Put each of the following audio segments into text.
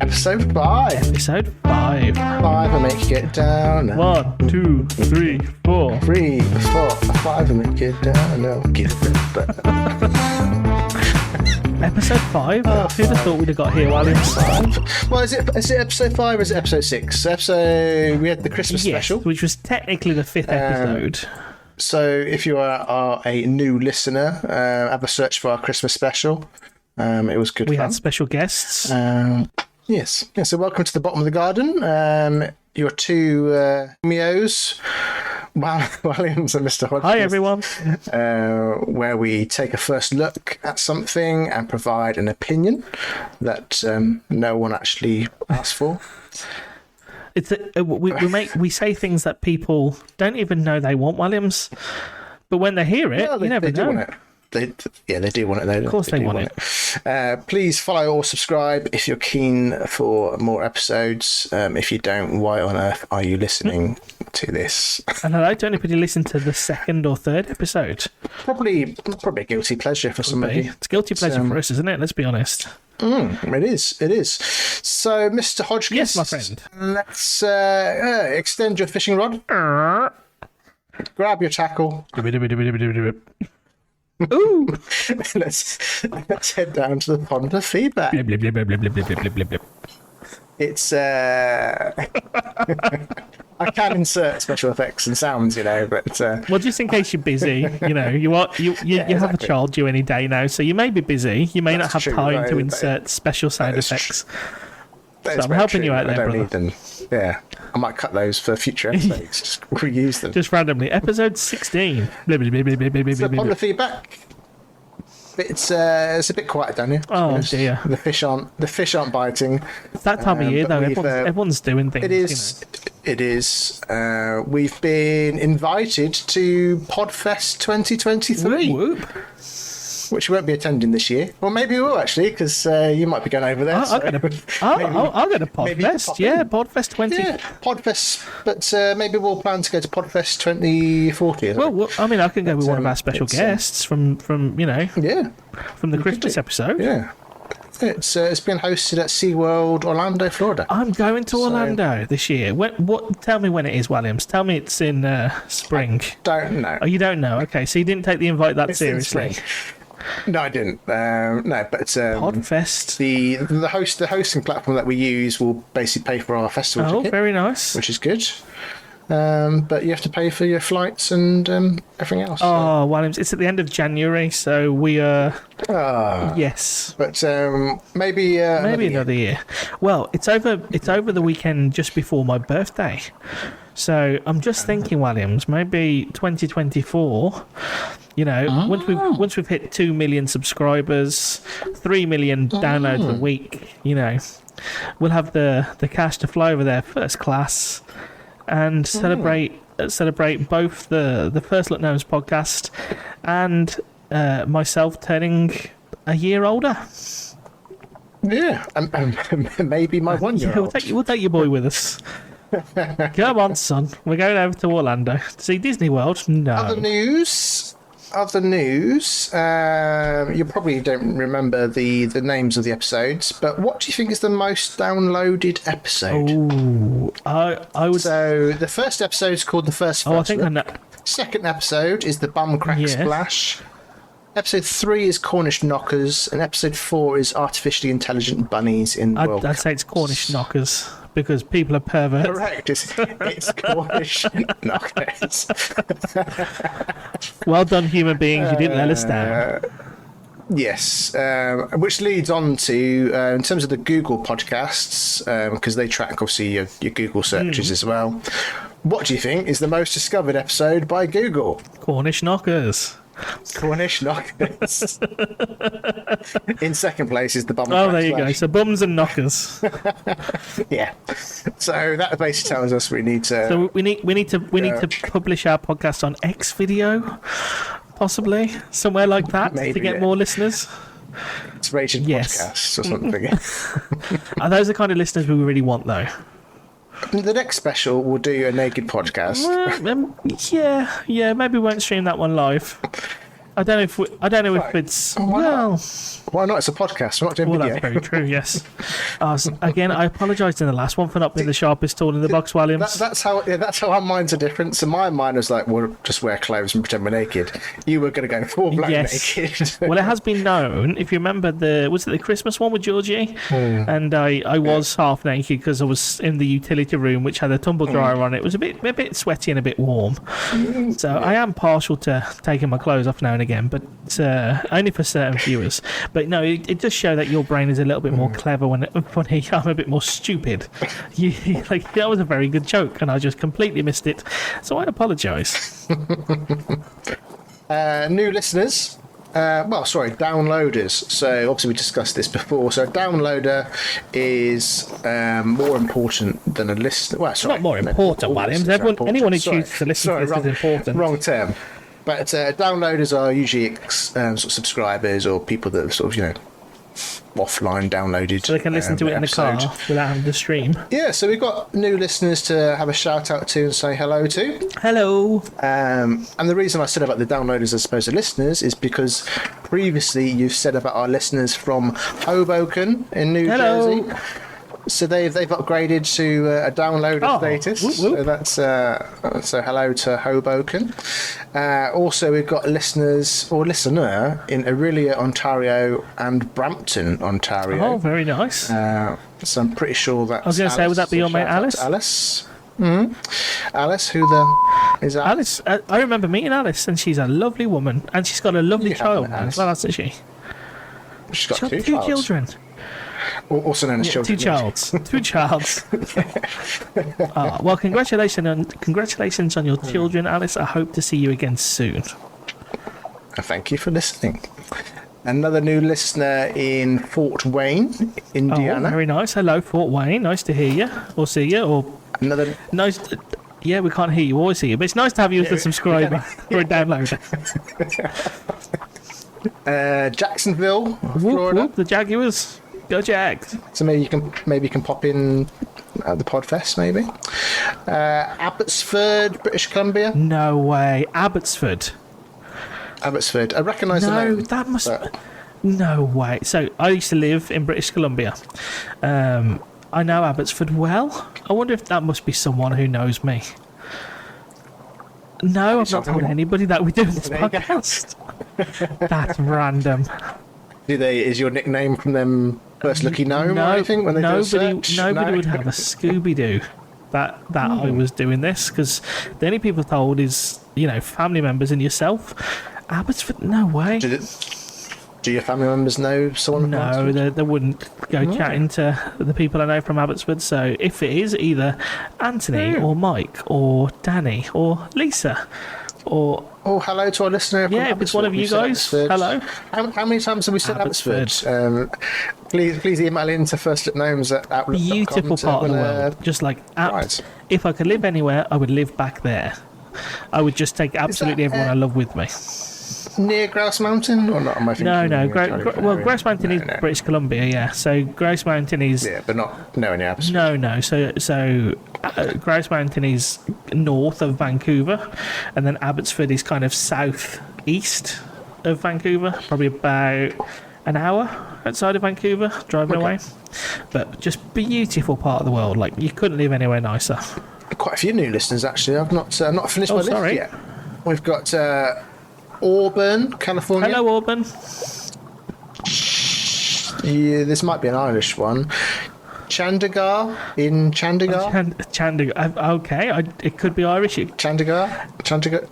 Episode 5. Episode 5. 5 will make you get down. 1, 2, 3, 4. 3, 4, 5 will make you get down. No, give it. Episode 5? Who'd have thought we'd have got here, Williams? 5. Well, is it episode 5 or is it episode 6? We had the Christmas special. Which was technically the 5th episode. So if you are a new listener, have a search for our Christmas special. It was good We fun. had special guests. Yes. Yeah, so welcome to the bottom of the garden. Your two Meos, Williams and Mr. Hodgkins. Hi, everyone. Where we take a first look at something and provide an opinion that no one actually asked for. It's we say things that people don't even know they want, Williams. But when they hear it, you never know. Want it. They do want it. Though, of course they want it. Please follow or subscribe if you're keen for more episodes. If you don't, why on earth are you listening to this? And I don't anybody listen to the 2nd or 3rd episode. Probably a guilty pleasure for somebody. It's guilty pleasure for us, isn't it? Let's be honest. It is. So, Mr. Hodgkins. Yes, my friend. Let's extend your fishing rod. Grab your tackle. Ooh. let's head down to the pond of feedback. It's I can insert special effects and sounds, but well, just in case you're busy, you have a child due any day now, so you may be busy. You may not have time to insert special sound effects. So I'm helping you out there, brother. Need them. Yeah, I might cut those for future episodes. Just reuse them. Just randomly. Episode 16. So upon the feedback, it's a bit quiet down here. Oh dear. The fish aren't biting. It's that time of year though. Everyone's doing things. It is. We've been invited to Podfest 2023. Whoop, whoop. Which we won't be attending this year. Well, maybe we will, actually, because you might be going over there. I'll go to Podfest. Yeah, Podfest 20. Yeah, Podfest. But maybe we'll plan to go to Podfest 2040. Well, I mean, I can go with one of our special guests from from the Christmas episode. Yeah. It's been hosted at SeaWorld Orlando, Florida. I'm going to Orlando this year. Tell me when it is, Williams. Tell me it's in spring. I don't know. Oh, you don't know? Okay, so you didn't take the invite that seriously. No, I didn't. No, but Podfest. The hosting platform that we use will basically pay for our festival ticket. Oh, very nice. Which is good. But you have to pay for your flights and everything else. Oh, Williams, it's at the end of January, so we are. Yes. But maybe another year. Well, it's over the weekend just before my birthday. So I'm just thinking, Williams, maybe 2024. Once we've hit 2 million subscribers, 3 million downloads a week, we'll have the cash to fly over there first class and celebrate both the First Look Gnomes podcast and myself turning a year older. Yeah, and maybe my 1-year-old. We'll take your boy with us. Come on, son. We're going over to Orlando to see Disney World. No. Other news. You probably don't remember the names of the episodes, but what do you think is the most downloaded episode? Oh, I would. So the first episode is called The First. I think I know. Second episode is The Bum Crack Splash. Episode 3 is Cornish Knockers, and episode 4 is Artificially Intelligent Bunnies in World Cup. I'd say it's Cornish Knockers because people are perverts. Correct. It's Cornish Knockers. Well done, human beings. You didn't let us down. Yes, which leads on to, in terms of the Google podcasts, because they track, obviously, your Google searches as well. What do you think is the most discovered episode by Google? Cornish Knockers. Cornish Knockers. In second place is the Bum. Oh, there you go. So bums and knockers. Yeah. So that basically tells us we need to. So we need to publish our podcast on X video, possibly somewhere like that, maybe, to get more listeners. It's rated podcasts or something. Are those the kind of listeners we really want, though? The next special we'll do a naked podcast. Yeah, maybe we won't stream that one live. I don't know if it's well. Why not? It's a podcast. We're not doing Well, video. that's very true. Yes. Again, I apologise in the last one for not being the sharpest tool in the box, Williams. That's how our minds are different. So my mind was like, well, just wear clothes and pretend we're naked. You were going to go full blown naked. Well, it has been known. If you remember was it the Christmas one with Georgie? And I was half naked because I was in the utility room, which had a tumble dryer on it. It was a bit sweaty and a bit warm. So I am partial to taking my clothes off now and again, but only for certain viewers. But no, it does show that your brain is a little bit more clever when I'm a bit more stupid. Like, that was a very good joke, and I just completely missed it. So I apologise. New listeners. Downloaders. So obviously we discussed this before. So a downloader is more important than a listener. Well, sorry, Not more important, Williams. Anyone who chooses to listen to this is important. Wrong term. But downloaders are usually sort of subscribers or people that have sort of, offline downloaded. So they can listen to it in the car without having to stream. Yeah, so we've got new listeners to have a shout out to and say hello to. Hello. And the reason I said about the downloaders as opposed to listeners is because previously you've said about our listeners from Hoboken in New Jersey. So they've upgraded to a downloader status. Whoop, whoop. So so hello to Hoboken. Also, we've got listener in Orillia, Ontario, and Brampton, Ontario. Oh, very nice. So I'm pretty sure that's. I was going to say, would that be your mate Alice? Alice. Mm-hmm. Alice, who the is Alice? I remember meeting Alice, and she's a lovely woman, and she's got a lovely child now as well, hasn't she? She's got two children. Also known as children. Two childs. Well, congratulations on your children, Alice. I hope to see you again soon. Thank you for listening. Another new listener in Fort Wayne, Indiana. Oh, very nice. Hello, Fort Wayne. Nice to hear you or see you. Or another nice. Yeah, we can't hear you or see you, but it's nice to have you as a subscriber or a downloader. Jacksonville, Florida. Whoop, the Jaguars. Go Jags. So maybe you can pop in at the Podfest, maybe. Abbotsford, British Columbia. No way, Abbotsford. I recognise the name. No, that must. No way. So I used to live in British Columbia. I know Abbotsford well. I wonder if that must be someone who knows me. No, I've not told anybody that we do this podcast. That's random. Is your nickname from them First Lucky Gnome or anything? When they nobody would have a Scooby-Doo that I was doing this, because the only people told is, family members and yourself. Abbotsford, no way. Do your family members know someone? No, they wouldn't go chatting to the people I know from Abbotsford. So if it is either Anthony or Mike or Danny or Lisa or... Oh, hello to our listener. Yeah, if it's one of you guys, hello. How many times have we said Abbotsford? Please email in to firstlookgnomes@outlook.com. Beautiful part of the world. Just like, right. If I could live anywhere, I would live back there. I would just take absolutely everyone I love with me. Near Grouse Mountain or not? Am I thinking no. Grouse Mountain is British Columbia, yeah. So Grouse Mountain is... Yeah, but not nowhere near Abbotsford. No. So Grouse Mountain is north of Vancouver, and then Abbotsford is kind of southeast of Vancouver, probably about an hour outside of Vancouver, driving away. But just beautiful part of the world. Like, you couldn't live anywhere nicer. Quite a few new listeners, actually. I've not finished my list yet. We've got... Auburn, California. Hello, Auburn. Yeah, this might be an Irish one. Chandigarh in Chandigarh. Chandigarh. Okay, it could be Irish. Chandigarh. Chandigarh.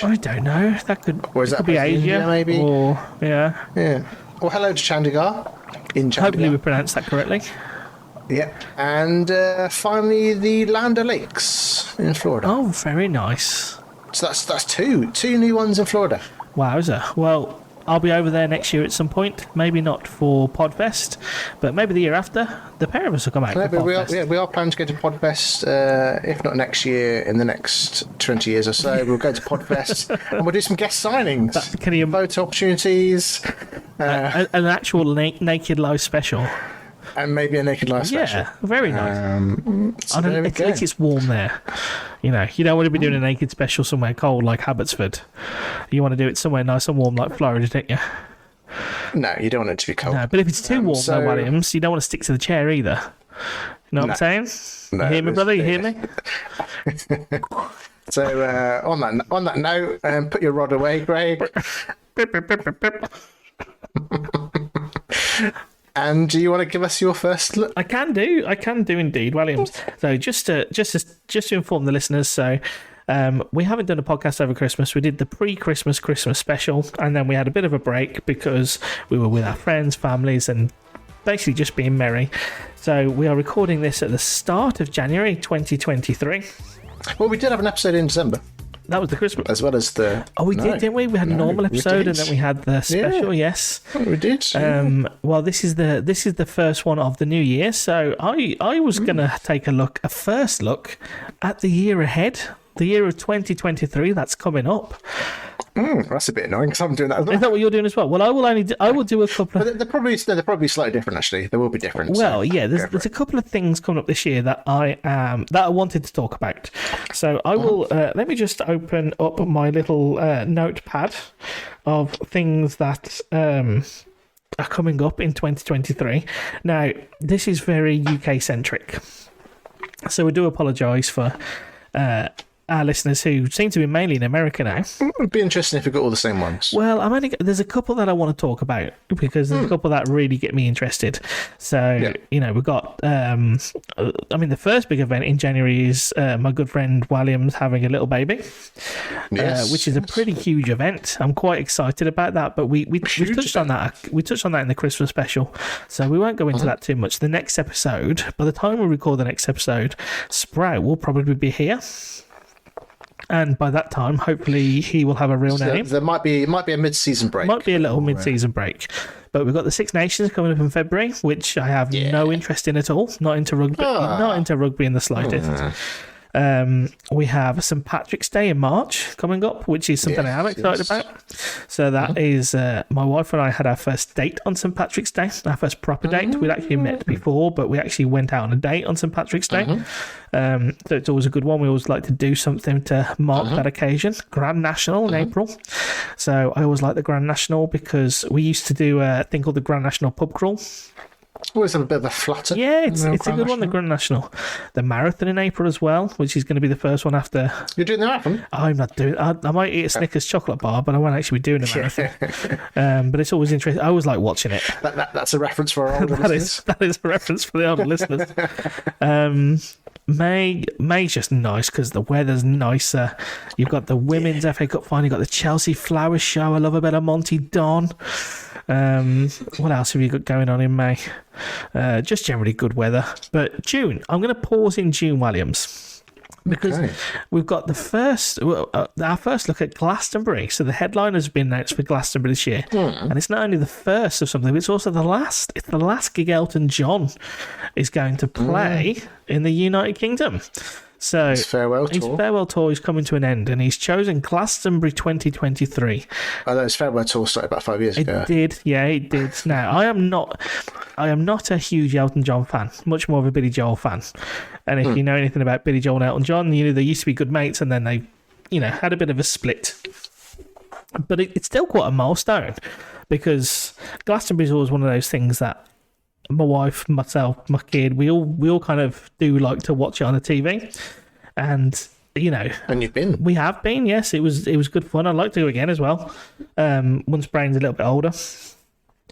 I don't know. That could be Asia, India, maybe. Or yeah. Well, hello to Chandigarh. In Chandigarh. Hopefully, we pronounced that correctly. Yeah, and finally the Land O'Lakes in Florida. Oh, very nice. So that's two new ones in Florida. Wowza. Well, I'll be over there next year at some point. Maybe not for Podfest, but maybe the year after. The pair of us will come out for Podfest. We are planning to go to Podfest, if not next year, in the next 20 years or so. We'll go to Podfest and we'll do some guest signings. Can you photo opportunities? An actual naked live special. And maybe a naked live special. Yeah, very nice. So at least it's warm there. You know, you don't want to be doing a naked special somewhere cold like Abbotsford. You want to do it somewhere nice and warm like Florida, don't you? No, you don't want it to be cold. No, but if it's too warm, though, Williams, you don't want to stick to the chair either. You know what I'm saying? No, you hear me, brother? You hear me? So on that note, put your rod away, Greg. And do you want to give us your first look? I can do indeed, Williams. So just to inform the listeners, so we haven't done a podcast over Christmas. We did the pre-Christmas Christmas special, and then we had a bit of a break because we were with our friends, families, and basically just being merry. So we are recording this at the start of January 2023. Well, we did have an episode in December. That was the Christmas, as well as the. Oh, we did, didn't we? We had a normal episode, and then we had the special. Yeah. Yes, we did. Well, this is the first one of the new year. So I was gonna take a first look at the year ahead, the year of 2023 that's coming up. That's a bit annoying because I'm doing that as well. Is that what you're doing as well? Well, I will do a couple of... They're probably slightly different, actually. There will be different. Well, yeah, there's a couple of things coming up this year that I wanted to talk about. So I will... let me just open up my little notepad of things that are coming up in 2023. Now, this is very UK-centric. So we do apologise for... our listeners who seem to be mainly in America now. It'd be interesting if we got all the same ones. Well, there's a couple that I want to talk about because there's a couple that really get me interested. So, you know, we've got, the first big event in January is my good friend Williams having a little baby, which is a pretty huge event. I'm quite excited about that, but we touched on that. We touched on that in the Christmas special, so we won't go into that too much. The next episode, by the time we record the next episode, Sprout will probably be here. And by that time, hopefully, he will have a real name. There might be a mid-season break. Might be a little mid-season break. But we've got the Six Nations coming up in February, which I have no interest in at all. Not into rugby. Not into rugby in the slightest. We have St. Patrick's Day in March coming up, which is something I am excited about. So that is my wife and I had our first date on St. Patrick's Day, our first proper date. We'd actually met before, but we actually went out on a date on St. Patrick's Day. So it's always a good one. We always like to do something to mark that occasion. Grand National in April. So I always like the Grand National because we used to do a thing called the Grand National Pub Crawl. Always have a bit of a flutter. Yeah, it's a good one, the Grand National. The marathon in April as well, which is going to be the first one after... You're doing the marathon? I'm not doing... I might eat a Snickers chocolate bar, but I won't actually be doing a marathon. But it's always interesting. I always like watching it. That's a reference for our older listeners. That is a reference for the older listeners. May's just nice because the weather's nicer. You've got the Women's FA Cup final. You've got the Chelsea Flower Show. I love a bit of Monty Don. What else have you got going on in May? Just generally good weather. But June, I'm going to pause in June, Williams, because we've got our first look at Glastonbury. So the headliners have been announced for Glastonbury this year, and it's not only the first of something, but it's also the last. It's the last gig Elton John is going to play in the United Kingdom. So his farewell tour is coming to an end, and he's chosen Glastonbury 2023. Oh, his farewell tour started about 5 years ago. It did. Now, I am not a huge Elton John fan, much more of a Billy Joel fan. And if you know anything about Billy Joel and Elton John, you know they used to be good mates, and then they, had a bit of a split. But it's still quite a milestone because Glastonbury is always one of those things that my wife, myself, my kid, we all kind of do like to watch it on the TV, and and you've been, we have been, yes, it was good fun. I'd like to go again as well, once Brain's a little bit older.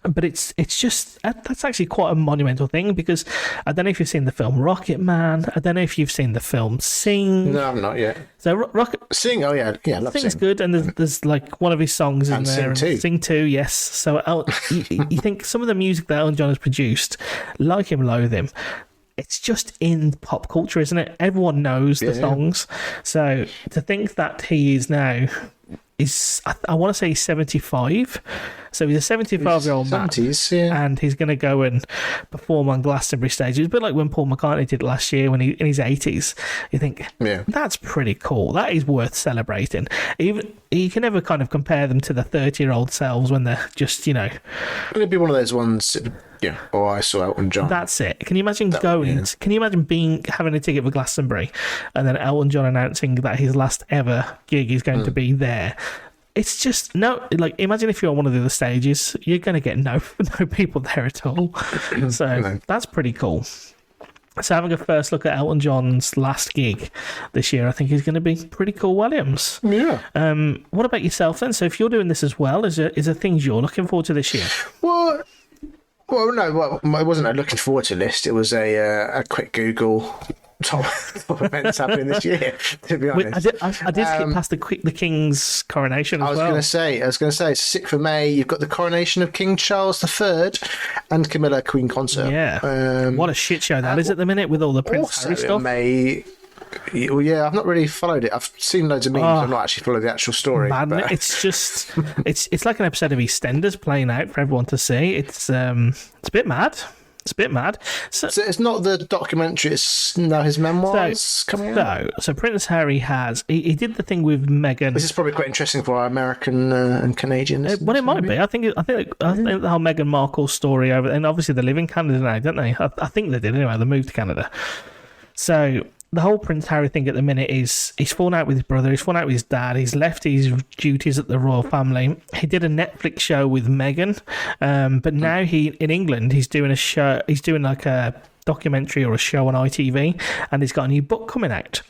But it's just that's actually quite a monumental thing because I don't know if you've seen the film Rocket Man. I don't know if you've seen the film Sing. No, not yet. So Rocket Sing, oh yeah, I love Sing's Sing. Good, and there's like one of his songs in there. Sing 2, yes. So you think some of the music that Elton John has produced, like him, loathe him, it's just in pop culture, isn't it? Everyone knows the songs. So to think that he is now I want to say 75. So he's a 75-year-old man, 70s, yeah. and he's going to go and perform on Glastonbury stage. It's a bit like when Paul McCartney did last year when he in his 80s. You think, that's pretty cool. That is worth celebrating. Even you can never kind of compare them to the 30-year-old selves when they're just, you know. It'd be one of those ones. Yeah. Oh, I saw Elton John. That's it. Can you imagine Can you imagine having a ticket for Glastonbury, and then Elton John announcing that his last ever gig is going to be there? It's just imagine if you're on one of the other stages, you're going to get no people there at all. So that's pretty cool. So having a first look at Elton John's last gig this year, I think is going to be pretty cool, Williams. Yeah. What about yourself then? So if you're doing this as well, is there things you're looking forward to this year? Well, no, it wasn't a looking forward to list. It was a quick Google top events happening this year, to be honest. I did skip past the King's coronation as well. I was going to say, 6th of May, you've got the coronation of King Charles III and Camilla Queen Consort. Yeah. What a shit show that is at the minute with all the Prince Harry stuff. May. Well, yeah, I've not really followed it. I've seen loads of memes. I've not actually followed the actual story. Man, but... it's just it's like an episode of EastEnders playing out for everyone to see. It's a bit mad. It's a bit mad. So it's not the documentary, it's now his memoirs coming out? So Prince Harry he did the thing with Meghan. This is probably quite interesting for our American and Canadians. Well, it might be. I think the whole Meghan Markle story over, and obviously they live in Canada now, don't they? I think they did anyway. They moved to Canada. So the whole Prince Harry thing at the minute is he's fallen out with his brother, he's fallen out with his dad, he's left his duties at the royal family. He did a Netflix show with Meghan, but now in England he's doing a show. He's doing like a documentary or a show on ITV, and he's got a new book coming out,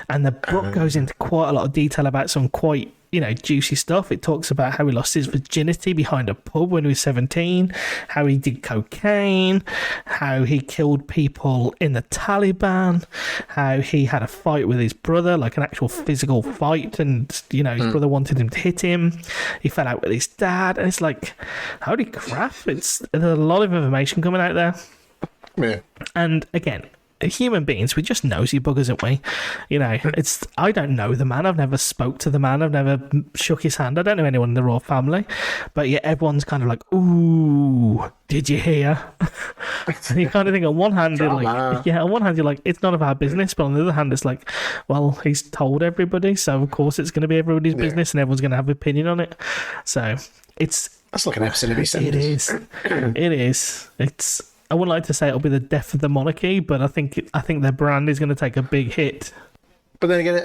and the book goes into quite a lot of detail about some quite juicy stuff. It talks about how he lost his virginity behind a pub when he was 17, how he did cocaine, how he killed people in the Taliban, how he had a fight with his brother, like an actual physical fight, and his brother wanted him to hit him. He fell out with his dad, and it's like, holy crap, there's a lot of information coming out there. Yeah. And again, human beings, we're just nosy buggers, aren't we? I don't know the man. I've never spoke to the man. I've never shook his hand. I don't know anyone in the royal family. But yet everyone's kind of like, ooh, did you hear? And you kind of think on one hand, you're like, it's none of our business. But on the other hand, it's like, well, he's told everybody. So, of course, it's going to be everybody's business and everyone's going to have an opinion on it. So, that's like an episode of EastEnders. It is. I wouldn't like to say it'll be the death of the monarchy, but I think their brand is going to take a big hit. But then again,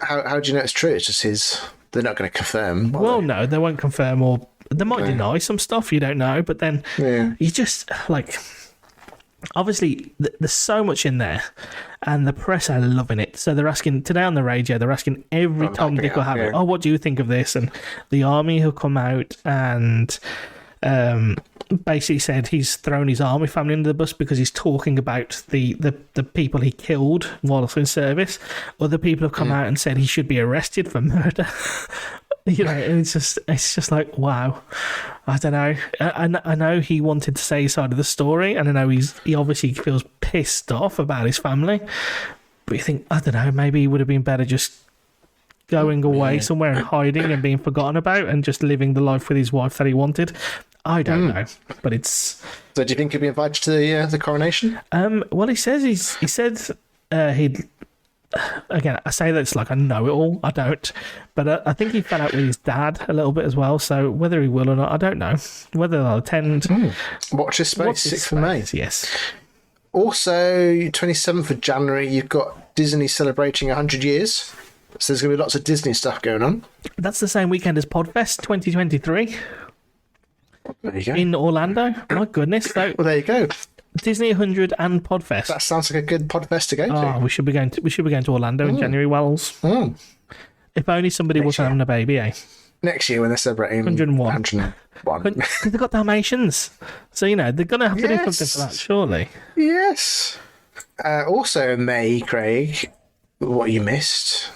how do you know it's true? It's just they're not going to confirm. Well, no, they won't confirm, or they might deny some stuff. You don't know, but then you just obviously there's so much in there, and the press are loving it. So they're asking today on the radio. They're asking every Tom, Dick, or Harry, "Oh, what do you think of this?" And the army have come out and. Basically said he's thrown his army family under the bus because he's talking about the people he killed while in service. Other people have come out and said he should be arrested for murder. And it's just like, wow. I don't know. I know he wanted to say his side of the story, and I know he obviously feels pissed off about his family. But you think, I don't know, maybe he would have been better just going away somewhere and hiding and being forgotten about and just living the life with his wife that he wanted. I don't know, but it's. So, do you think he'll be invited to the coronation? Well, he said he'd. Again, I say that it's like I know it all. I don't, but I think he fell out with his dad a little bit as well. So whether he will or not, I don't know. Whether they'll attend. Watch this space. 6th of May. Yes. Also, 27th of January, you've got Disney celebrating 100 years. So there's going to be lots of Disney stuff going on. That's the same weekend as Podfest 2023. There you go. In Orlando. My goodness. So, well, there you go. Disney 100 and Podfest. That sounds like a good Podfest to go to. Oh, we should be going to Orlando in January, Wells. If only somebody wasn't having a baby, eh? Next year when they're celebrating 101. Because they've got Dalmatians. So, they're going to have to do something for that, surely. Yes. Also in May, Craig, what you missed,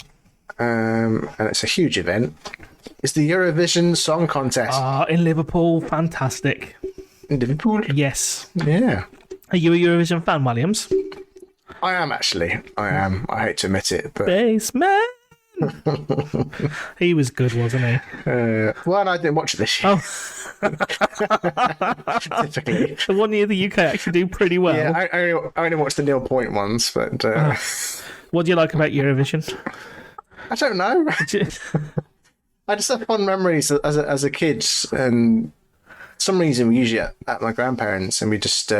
and it's a huge event, is the Eurovision Song Contest. In Liverpool. Fantastic. In Liverpool? Yes. Yeah. Are you a Eurovision fan, Williams? I am, actually. I am. I hate to admit it, but... Baseman! He was good, wasn't he? Well, I didn't watch this year. Oh, Typically. the one year the UK actually do pretty well. Yeah, I only watched the nil point ones, but What do you like about Eurovision? I don't know. I just have fond memories as a kid, and for some reason we usually at my grandparents, and we just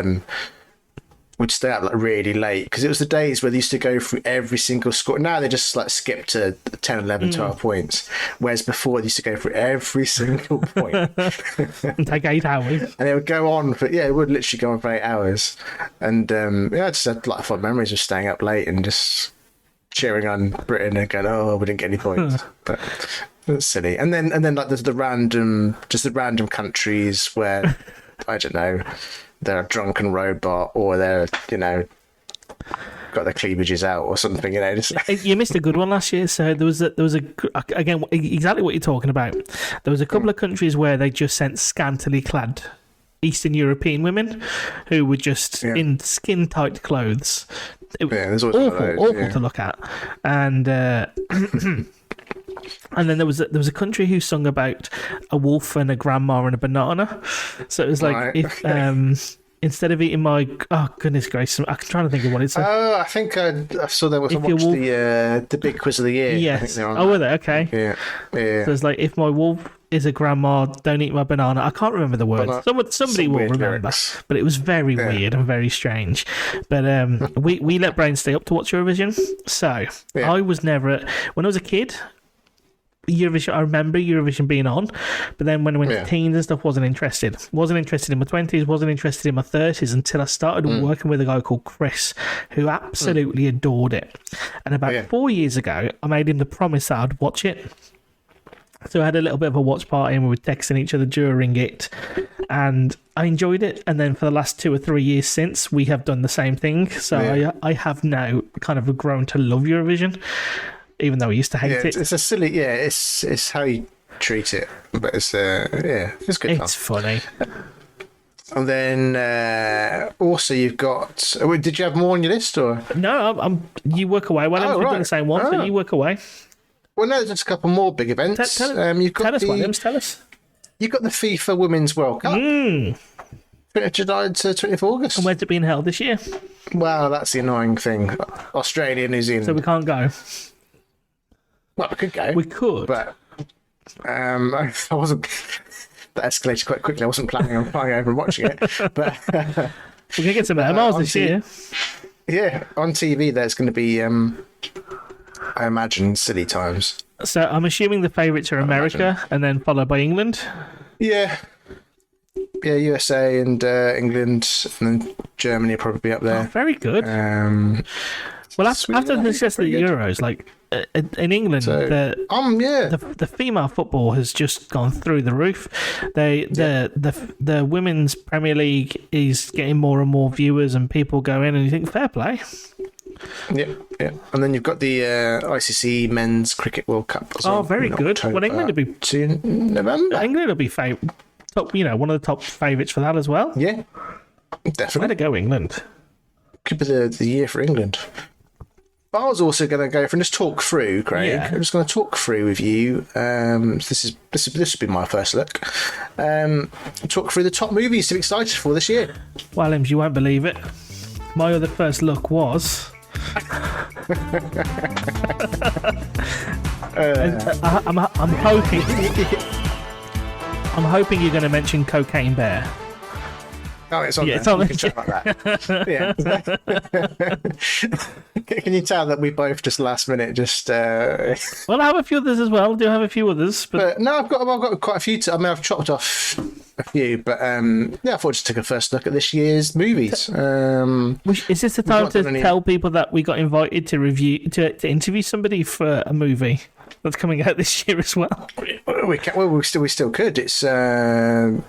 would stay up like really late because it was the days where they used to go through every single score. Now they just like skip to 10, 11, 12 points, whereas before they used to go through every single point. And take 8 hours. And it would go on for, it would literally go on for 8 hours. And I just had like fond memories of staying up late and just cheering on Britain and going, oh, we didn't get any points. But it's silly. And then like there's the random countries where, I don't know, they're a drunken robot or they're, got their cleavages out or something, You missed a good one last year. So there was again, exactly what you're talking about. There was a couple of countries where they just sent scantily clad Eastern European women who were just in skin tight clothes. It was awful to look at. And and then there was a country who sung about a wolf and a grandma and a banana. So it was like instead of eating my goodness gracious, I'm trying to think of what it's. I think I saw that was the big quiz of the year. Yes. Were they? Okay. Yeah. So it's like, if my wolf is a grandma, don't eat my banana. I can't remember the words. Somebody will remember. Lyrics. But it was very weird and very strange. But we let Brain stay up to watch Eurovision. So I was never, when I was a kid, Eurovision, I remember Eurovision being on, but then when I went to teens and stuff, wasn't interested in my 20s, wasn't interested in my 30s until I started working with a guy called Chris, who absolutely adored it. And about 4 years ago, I made him the promise that I'd watch it. So I had a little bit of a watch party and we were texting each other during it, and I enjoyed it. And then for the last 2 or 3 years since, we have done the same thing. So I have now kind of grown to love Eurovision, even though I used to hate it. It's a silly, it's how you treat it, but it's it's good fun. It's funny. And then also you've got. Did you have more on your list or? No, you work away. Why don't we do the same one? So you work away. Well, no, there's just a couple more big events. Tell us, Williams. Tell us. You've got the FIFA Women's World Cup. 20th July to 20th August. And where's it being held this year? Well, that's the annoying thing. Australia, New Zealand. So we can't go. Well, we could go. We could. But I wasn't... That escalated quite quickly. I wasn't planning on flying over and watching it. But we're going to get some air miles this year. Yeah, on TV there's going to be, I imagine, silly times. So I'm assuming the favourites are America and then followed by England? Yeah. Yeah, USA and England, and then Germany will probably be up there. Oh, very good. Well, after the success of the Euros, like in England, the female football has just gone through the roof. The women's Premier League is getting more and more viewers, and people go in and you think, fair play. Yeah. And then you've got the ICC Men's Cricket World Cup as well. Oh, very good. October, Well, England will be to November. England will be top, one of the top favourites for that as well. Yeah, definitely. Way to go, England. Could be the year for England. But I was also going to go for and just talk through, Craig. Yeah. I'm just going to talk through with you. This will be my first look. Talk through the top movies to be excited for this year. Williams, you won't believe it. My other first look was. I'm hoping. I'm hoping you're going to mention Cocaine Bear. Oh, it's on there. It's on you can chat about that. Can you tell that we both just last minute just? Well, I have a few others as well. I do have a few others, but no, I've got quite a few. I've chopped off a few, but I thought I'd just take a first look at this year's movies. Is this the time to tell people that we got invited to interview somebody for a movie that's coming out this year as well? We still could. It's so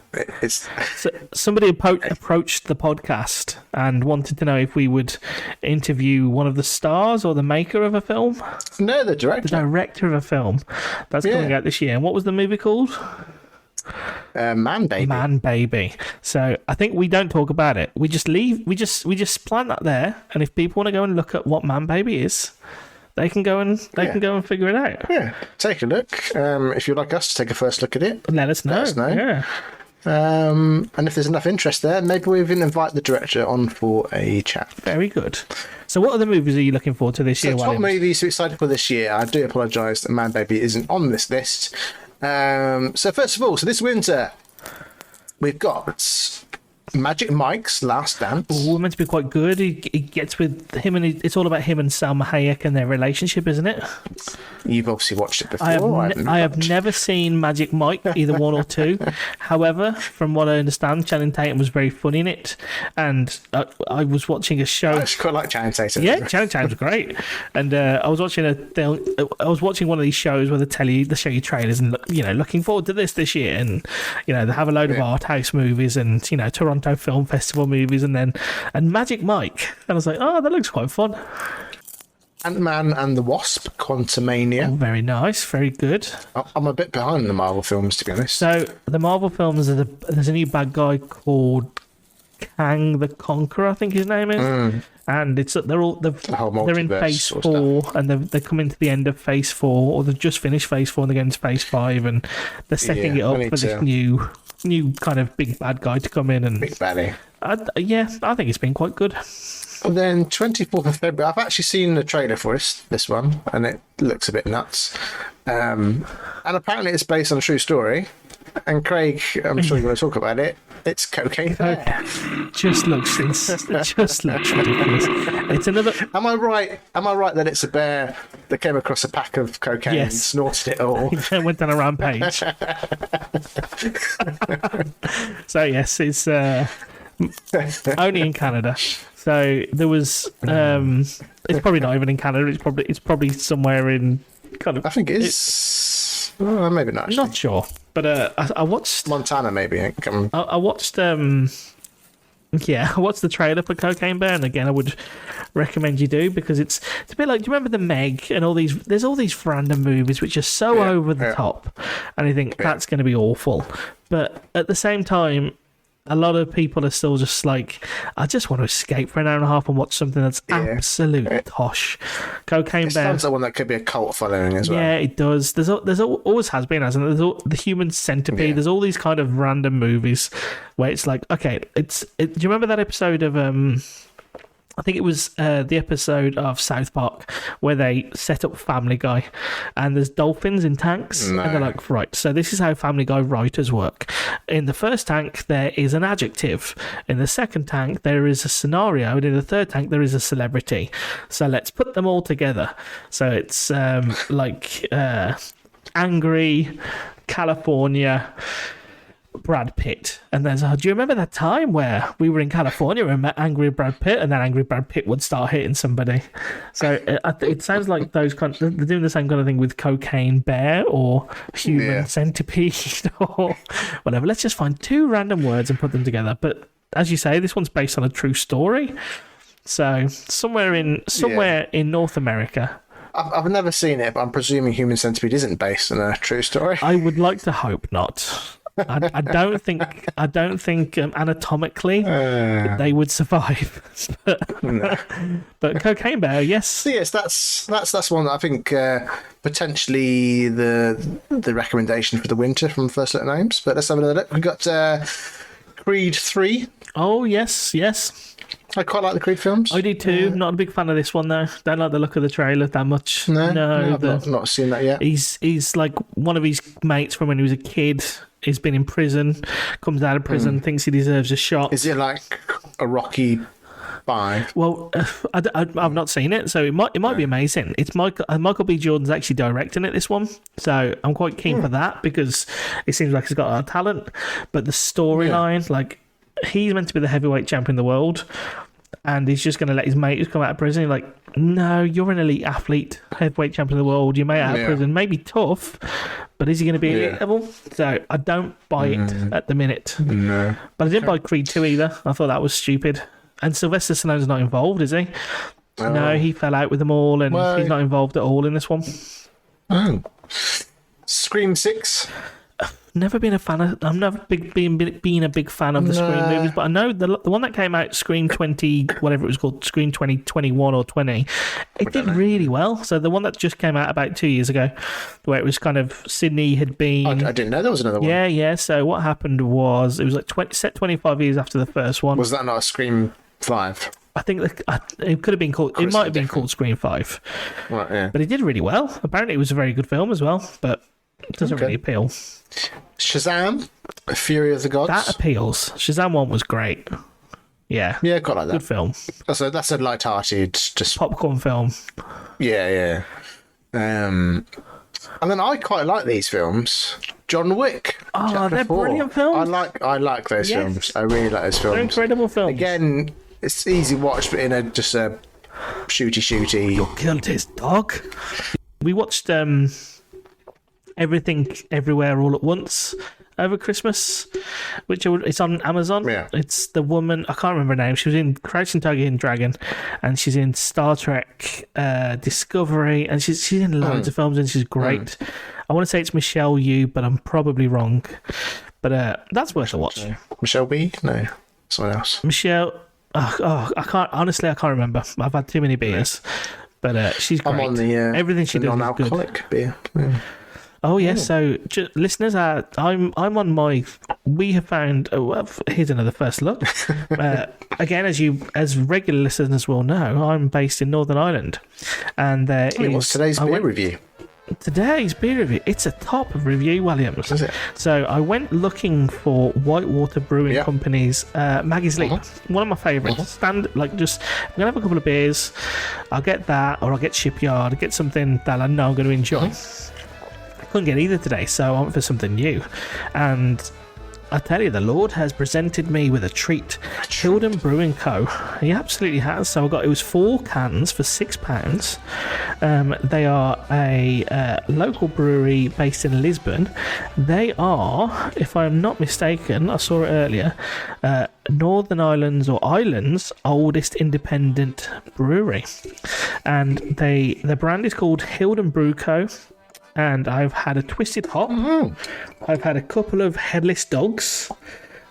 somebody approached the podcast and wanted to know if we would interview one of the stars or the maker of a film. No, the director. The director of a film that's coming out this year. And what was the movie called? Man Baby. So I think we don't talk about it. We just leave. We just plant that there. And if people want to go and look at what Man Baby is, they can go and figure it out. Yeah, take a look. If you'd like us to take a first look at it, Let us know. Yeah. And if there's enough interest there, maybe we even invite the director on for a chat. Very good. So what other movies are you looking forward to this year, Top Williams? movies we're excited for this year. I do apologise that Man Baby isn't on this list. So first of all, this winter, we've got Magic Mike's Last Dance. We're meant to be quite good. He gets with him, and it's all about him and Salma Hayek and their relationship, isn't it? You've obviously watched it before. I have never seen Magic Mike, either one or two. However, from what I understand, Channing Tatum was very funny in it, and I was watching a show. I quite like Channing Tatum. Yeah, Channing Tatum's great, and I was watching one of these shows where they show you trailers and looking forward to this year, and they have a load of art house movies and Toronto Film Festival movies, and Magic Mike, and I was like, oh, that looks quite fun. Ant-Man and the Wasp: Quantumania. Oh, very nice, very good. I'm a bit behind the Marvel films, to be honest. So the Marvel films there's a new bad guy called Kang the Conqueror, I think his name is, and they're in Phase 4, and they're coming to the end of Phase 4, or they've just finished Phase 4 and they're going to Phase 5, and they're setting it up for this new kind of big bad guy to come in, and big baddie. I think it's been quite good. And then 24th of February, I've actually seen the trailer for this one, and it looks a bit nuts. And apparently it's based on a true story. And Craig, I'm sure you're going to talk about it. It's Cocaine Bear. Just looks ridiculous. It's another. Am I right that it's a bear that came across a pack of cocaine and snorted it all? It went on a rampage. So yes, it's only in Canada. So there was. It's probably not even in Canada. It's probably somewhere in kind of. I think it is. Maybe not. Actually. Not sure, but I watched Montana. Maybe I watched. I watched the trailer for Cocaine Bear, and again, I would recommend you do, because it's a bit like, do you remember The Meg and all these? There's all these random movies which are so over the top, and I think that's going to be awful. But at the same time, a lot of people are still just like, I just want to escape for an hour and a half and watch something that's absolute tosh. Cocaine Bear sounds like one that could be a cult following as well. Yeah, it does. There's always has been, hasn't there? There's the Human Centipede. Yeah. There's all these kind of random movies where it's like, okay, do you remember that episode of I think it was the episode of South Park where they set up Family Guy, and there's dolphins in tanks, and they're like, right, so this is how Family Guy writers work. In the first tank, there is an adjective. In the second tank, there is a scenario, and in the third tank, there is a celebrity. So let's put them all together. So it's angry, California, Brad Pitt, and there's do you remember that time where we were in California and met angry Brad Pitt, and then angry Brad Pitt would start hitting somebody? So it sounds like they're doing the same kind of thing with Cocaine Bear or Human Centipede or whatever. Let's just find two random words and put them together. But as you say, this one's based on a true story, so somewhere in North America. I've never seen it, but I'm presuming Human Centipede isn't based on a true story. I would like to hope not. I don't think anatomically they would survive, but Cocaine Bear, yes. So yes, that's one that I think potentially the recommendation for the winter from First Little Names. But let's have another look. We've got Creed 3. Oh yes. I quite like the Creed films. I do too. Not a big fan of this one though. Don't like the look of the trailer that much. No, I've not seen that yet. He's like one of his mates from when he was a kid. He's been in prison, comes out of prison, thinks he deserves a shot. Is it like a Rocky 5? Well, I've not seen it, so it might be amazing. It's Michael B. Jordan's actually directing it, this one, so I'm quite keen for that, because it seems like he's got a lot of talent. But the storyline, like, he's meant to be the heavyweight champion of the world, and he's just going to let his mate who's come out of prison, like, no, you're an elite athlete, heavyweight champion of the world, your mate out of prison, maybe tough, but is he going to be elite level? So I don't buy it at the minute. No. But I didn't buy Creed 2 either. I thought that was stupid. And Sylvester Stallone's not involved, is he? Oh. No, he fell out with them all, and he's not involved at all in this one. Oh. Scream 6. never been a fan of. I'm never been a big fan of the Scream movies, but I know the one that came out, Scream 20, whatever it was called, Scream 2021 or 20, it did really well. So the one that just came out about 2 years ago, where it was kind of Sydney had been. I didn't know there was another one. Yeah. So what happened was it was like set 25 years after the first one. Was that not a Scream 5? I think it could have been called. It might have been called Scream 5. Right, yeah. But it did really well. Apparently, it was a very good film as well. But it doesn't really appeal. Shazam, Fury of the Gods. That appeals. Shazam 1 was great. Yeah. Yeah, quite like that. Good film. That's a light-hearted, just popcorn film. Yeah. And then I quite like these films. John Wick. Oh, they're brilliant films. I like those films. I really like those films. They're incredible films. Again, it's easy watch, but in just a shooty. You killed his dog. We watched Everything Everywhere All at Once over Christmas, which it's on Amazon. Yeah. It's the woman, I can't remember her name. She was in Crouching Tiger, Hidden Dragon, and she's in Star Trek Discovery, and she's in loads of films, and she's great. I want to say it's Michelle Yeoh, but I'm probably wrong. But that's worth a watch. Michelle B? No, someone else. Michelle. I can't remember. I've had too many beers, but she's great. I'm on the everything she does non-alcoholic is good. beer. Yeah. Oh yes, so listeners, I'm on my. We have found. Here's another first look. Again, as regular listeners will know, I'm based in Northern Ireland, and what's today's beer review? Today's beer review. It's a top review, Williams. Is it? So I went looking for Whitewater Brewing Company's Maggie's Leap. One of my favourites. I'm gonna have a couple of beers. I'll get that, or I'll get Shipyard. I'll get something that I know I'm going to enjoy. I couldn't get either today, so I went for something new. And I tell you, the Lord has presented me with a treat. Hilden Brewing Co. He absolutely has. So it was 4 cans for £6. They are a local brewery based in Lisbon. They are, if I'm not mistaken, I saw it earlier, Northern Ireland's oldest independent brewery. And the brand is called Hilden Brew Co. And I've had a Twisted Hop. I've had a couple of Headless Dogs,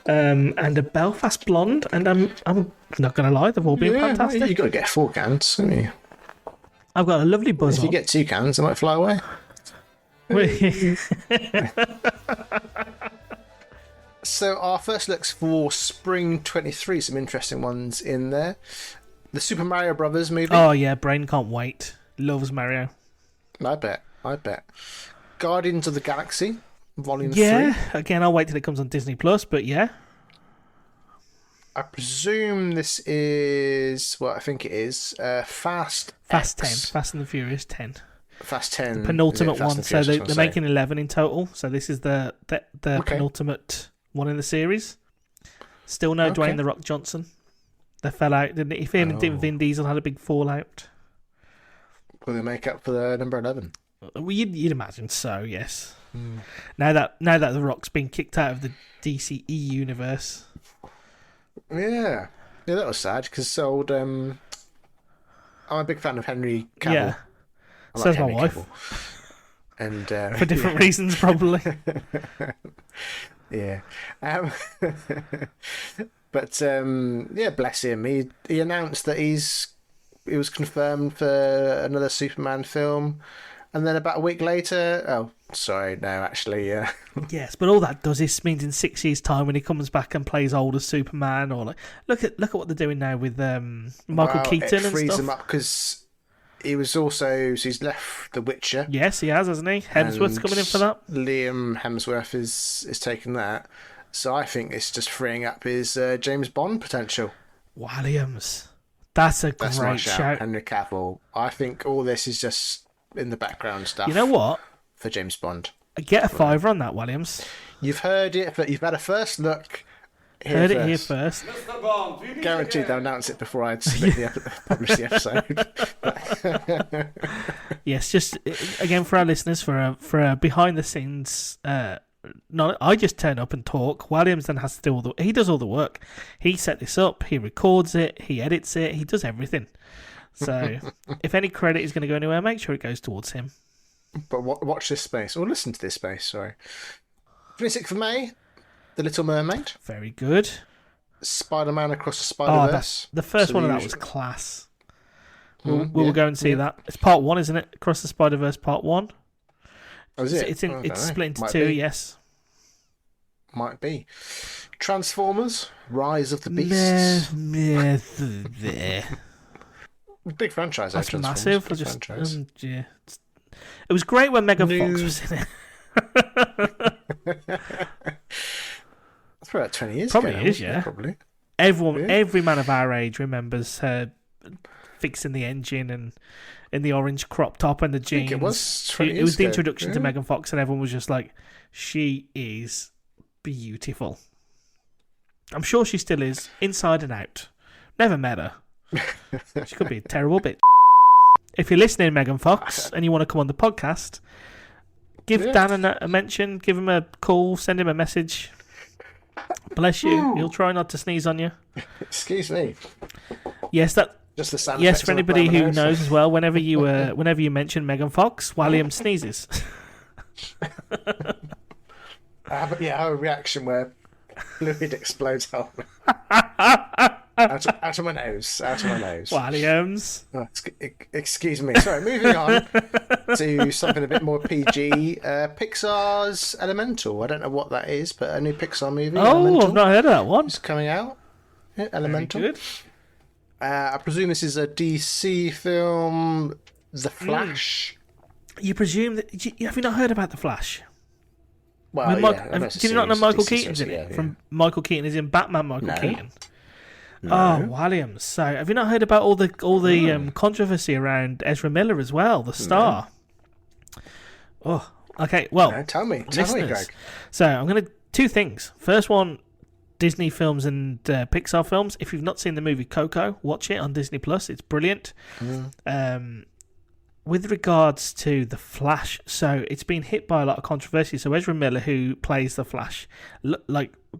and a Belfast Blonde. And I'm not going to lie, they've all been fantastic. You've got to get 4 cans, haven't you? I've got a lovely buzz. If you get 2 cans, I might fly away. So our first looks for Spring 23. Some interesting ones in there. The Super Mario Brothers movie. Oh yeah, brain can't wait. Loves Mario. I bet. Guardians of the Galaxy, Volume 3. Yeah, again, I'll wait till it comes on Disney Plus, but yeah. I presume this is, well, I think it is, Fast 10. Fast and the Furious 10. Fast 10. The penultimate one. So they're making 11 in total. So this is the penultimate one in the series. Still no Dwayne The Rock Johnson. They fell out, didn't it? If Vin Diesel had a big fallout. Will they make up for the number 11? Well, you'd imagine so, yes. Now that The Rock's been kicked out of the DCE universe. Yeah, that was sad because I'm a big fan of Henry Cavill. Yeah, so's my wife. And for different reasons, probably. Yeah, but bless him. He announced that he was confirmed for another Superman film. And then about a week later... Yes, but all that does is means in 6 years' time when he comes back and plays older Superman, or look at what they're doing now with Michael Keaton and stuff. It frees him up because he's left The Witcher. Yes, he has, hasn't he? Hemsworth's coming in for that. Liam Hemsworth is taking that. So I think it's just freeing up his James Bond potential. Williams. That's my shout. Henry Cavill. I think all this is just in the background stuff. You know what? For James Bond. Get a $5 on that, Williams. You've heard it, but you've had a first look. Here first. Mr. Bond, guaranteed they'll announce it before I publish the episode. Yes, just again for our listeners, for a behind the scenes. I just turn up and talk. Williams then has to do he does all the work. He set this up. He records it. He edits it. He does everything. So if any credit is going to go anywhere, make sure it goes towards him. But watch this space, or listen to this space. Sorry. 26th of May, The Little Mermaid. Very good. Spider-Man Across the Oh, Spider-Verse. the first one of that was class. We'll go and see that. It's part 1, isn't it? Across the Spider-Verse Part 1. Oh, is it? It's split into Might 2, be. Yes. Might be. Transformers, Rise of the Beasts. Big franchise, That's Transformers. massive. Big franchise. Yeah. It was great when Megan Fox was in it. That's about 20 years Probably ago. is, yeah. Probably. Every man of our age remembers her fixing the engine and in the orange crop top and the jeans. I think it was 20 It years was the ago. introduction to Megan Fox, and everyone was just like, she is beautiful. I'm sure she still is, inside and out. Never met her. She could be a terrible bitch. If you're listening, Megan Fox, and you want to come on the podcast, give Dan a mention, give him a call, send him a message. Bless you. He'll try not to sneeze on you. Excuse me. Yes, Just the sound yes. effects For on the anybody front of who my knows nose. as well, whenever you mention Megan Fox, William sneezes. I have a reaction where fluid explodes out of my nose. Out of my nose. Williams. Oh, excuse me. Sorry, moving on to something a bit more PG. Pixar's Elemental. I don't know what that is, but a new Pixar movie. Oh, Elemental, I've not heard of that one. is coming out. Yeah, Elemental. Very good. I presume this is a DC film, The Flash. You presume that... Have you not heard about The Flash? Well, Do you not know Michael Keaton's in it? Yeah. From Michael Keaton is in Batman. No. Keaton. No. Oh, Williams. So, have you not heard about all the controversy around Ezra Miller as well, the star? Oh, okay. Well, No, tell me, listeners. Greg. So, I'm going to... 2 things. First one, Disney films and Pixar films. If you've not seen the movie Coco, watch it on Disney Plus. It's brilliant. With regards to The Flash, so it's been hit by a lot of controversy. So Ezra Miller, who plays The Flash,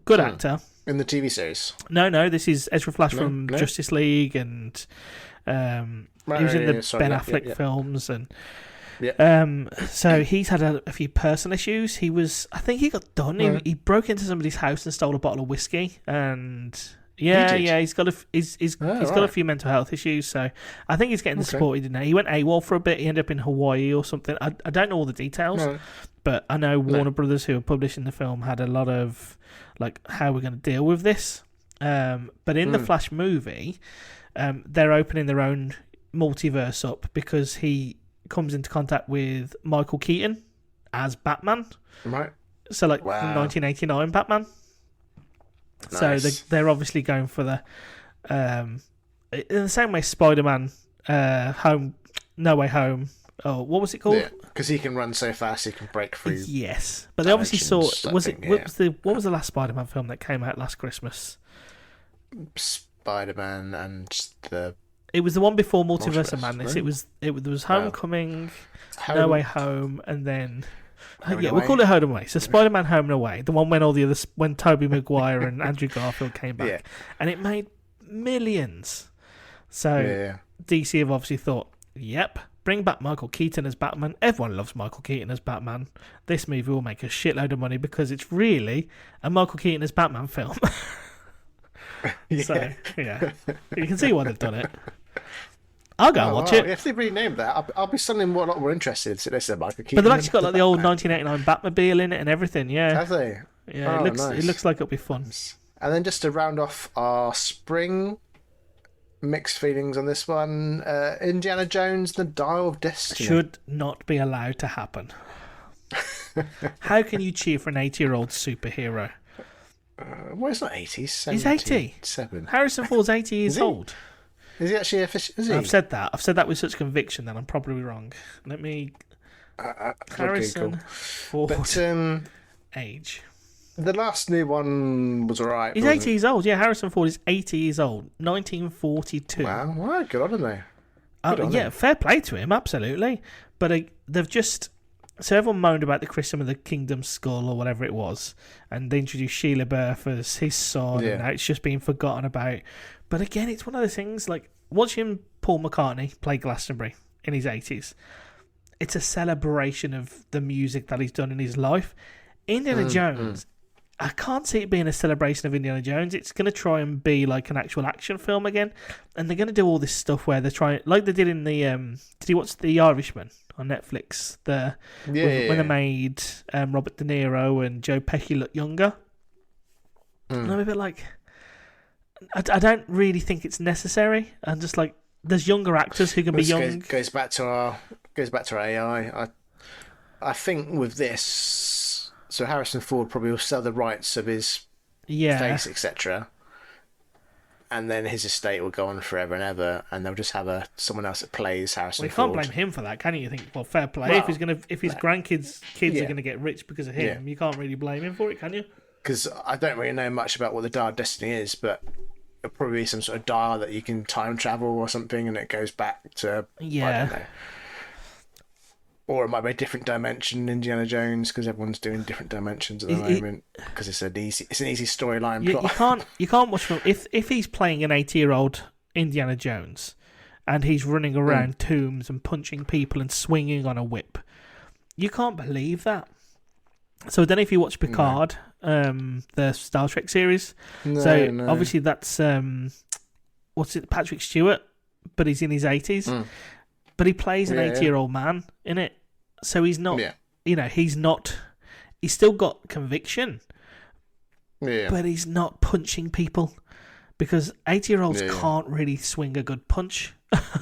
good actor. In the TV series. No, this is Ezra Flash from Justice League, and he was in the Ben Affleck films, and so he's had a few personal issues. I think he got done. He broke into somebody's house and stole a bottle of whiskey, and he's got a few mental health issues. So I think he's getting the support he didn't. He went AWOL for a bit. He ended up in Hawaii or something. I don't know all the details, but I know Warner Brothers, who are publishing the film, had a lot of how we're going to deal with this. But in the Flash movie, they're opening their own multiverse up because he comes into contact with Michael Keaton as Batman. Right. So the 1989 Batman. Nice. So they're obviously going for the in the same way Spider-Man No Way Home. Oh, what was it called? Because he can run so fast, he can break through. Yes, but they obviously saw. Dimensions, What was the last Spider-Man film that came out last Christmas? Spider-Man and the. It was the one before Multiverse of Madness. No? There was Homecoming, No Way Home, and then. We'll call it Home and Away. So Spider-Man Home and Away, the one when Tobey Maguire and Andrew Garfield came back, and it made millions. So DC have obviously thought, yep, bring back Michael Keaton as Batman. Everyone loves Michael Keaton as Batman. This movie will make a shitload of money because it's really a Michael Keaton as Batman film. So you can see why they've done it. I'll go and watch it. If they renamed that, I'll be suddenly a lot more interested. So they said Michael Keaton. But they've actually got the old 1989 Batmobile in it and everything. Yeah, have they? Yeah, it looks like it'll be fun. And then just to round off our spring, mixed feelings on this one. Indiana Jones: The Dial of Destiny should not be allowed to happen. How can you cheer for an 80-year-old superhero? Well, it's not 80. He's 80. Harrison Ford's 80 years old. Is he actually official? I've said that. I've said that with such conviction that I'm probably wrong. Let me. Harrison Ford age. The last new one was alright. He's 80 years old. Yeah, Harrison Ford is 80 years old. 1942. Wow, well, good on him, fair play to him, absolutely. But they've just. So everyone moaned about the Christmas of the Kingdom Skull or whatever it was, and they introduced Sheila Burf as his son, and now it's just been forgotten about. But again, it's one of those things, like, watching Paul McCartney play Glastonbury in his 80s, it's a celebration of the music that he's done in his life. Indiana Jones, I can't see it being a celebration of Indiana Jones. It's going to try and be like an actual action film again. And they're going to do all this stuff where they're trying, like they did in the, did you watch The Irishman on Netflix? When they made Robert De Niro and Joe Pesci look younger. And I'm a bit like, I don't really think it's necessary. I'm just like, there's younger actors who can be young. Goes back to our AI. I think with this, so Harrison Ford probably will sell the rights of his face, etc., and then his estate will go on forever and ever, and they'll just have someone else that plays Harrison Ford. You can't blame him for that, can you? You think, well, fair play. Well, if his grandkids are gonna get rich because of him, you can't really blame him for it, can you? Because I don't really know much about what the Dial of Destiny is, but it'll probably be some sort of dial that you can time travel or something, and it goes back to I don't know. Or it might be a different dimension, Indiana Jones, because everyone's doing different dimensions at the moment. Because it's an easy storyline plot. You can't watch film if he's playing an 80-year-old Indiana Jones, and he's running around tombs and punching people and swinging on a whip. You can't believe that. So I don't know if you watch Picard, the Star Trek series. No. Obviously that's Patrick Stewart, but he's in his 80s. But he plays an 80-year-old man in it. So he's not, he's still got conviction. Yeah. But he's not punching people. Because 80-year-olds can't really swing a good punch.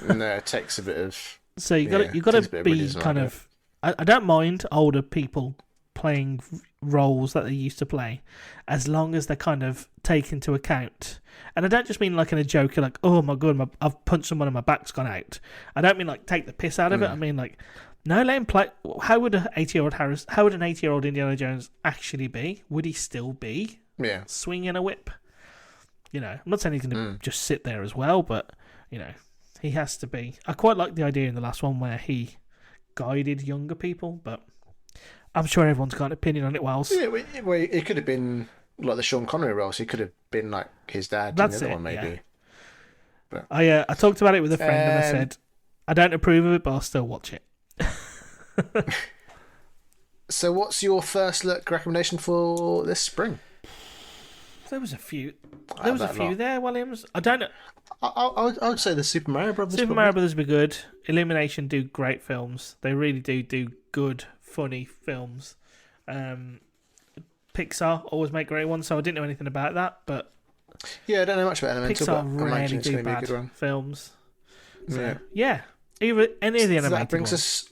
No, it takes a bit of... So you got to be kind of... I don't mind older people playing roles that they used to play, as long as they're kind of take into account. And I don't just mean like in a joke, like, oh my god, I've punched someone and my back's gone out. I don't mean like take the piss out of it. I mean like, no, let him play. How would an 80-year-old Indiana Jones actually be? Would he still be swinging a whip? I'm not saying he's going to just sit there as well, but he has to be. I quite like the idea in the last one where he guided younger people, but I'm sure everyone's got an opinion on it. It could have been like the Sean Connery role. So he could have been like his dad. That's in the other one, maybe. Yeah. But, I talked about it with a friend and I said I don't approve of it, but I'll still watch it. So, what's your first look recommendation for this spring? There was a few. There was a few there, Williams. I don't know. I would say the Super Mario Brothers. Super Mario Brothers be good. Illumination do great films. They really do good, funny films. Pixar always make great ones, so I didn't know anything about that, but yeah, I don't know much about Elemental. Pixar but really do bad films. So, yeah. Either any of the animated that brings ones.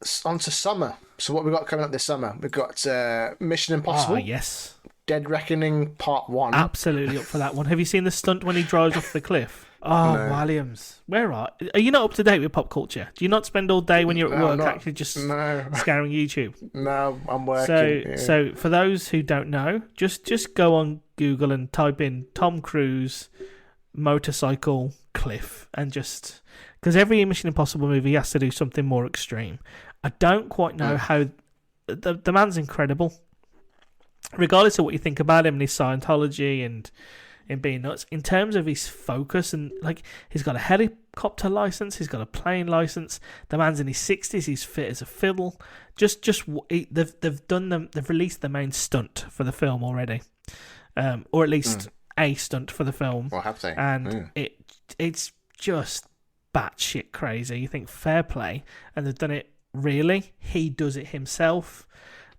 Us onto summer. So what we got coming up this summer? We've got Mission Impossible. Yes. Dead Reckoning Part 1. Absolutely up for that one. Have you seen the stunt when he drives off the cliff? Oh, no. Williams. Where are you not up to date with pop culture? Do you not spend all day when you're at work actually just scouring YouTube? No, I'm working. So for those who don't know, just go on Google and type in Tom Cruise motorcycle cliff and just... Because every Mission Impossible movie has to do something more extreme. I don't quite know how... The man's incredible. Regardless of what you think about him and his Scientology and being nuts, in terms of his focus and like he's got a helicopter license, he's got a plane license. The man's in his 60s, he's fit as a fiddle. They've released the main stunt for the film already, or at least a stunt for the film. Well, have they? And it's just batshit crazy. You think fair play, and they've done it really. He does it himself,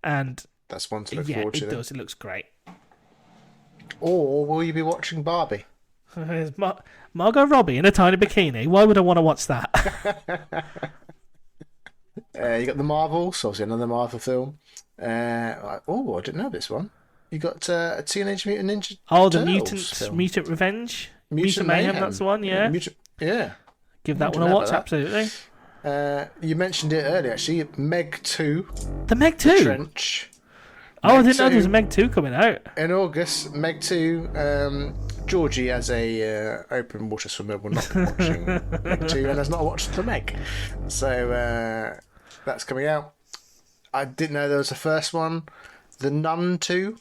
and that's one to look forward to. Yeah, it does. It looks great. Or will you be watching Barbie? Margot Robbie in a tiny bikini. Why would I want to watch that? You got the Marvels, obviously another Marvel film. I didn't know this one. You got a Teenage Mutant Ninja the Mutant Revenge? Mutant Mayhem, that's the one, yeah. Give that one a watch, absolutely. You mentioned it earlier, actually. Meg 2. The Meg 2? The Trench. I didn't know there was a Meg 2 coming out. In August, Meg 2. Georgie, as a open water swimmer, will not be watching Meg 2 and has not watched the Meg. So that's coming out. I didn't know there was a first one. The Nun 2.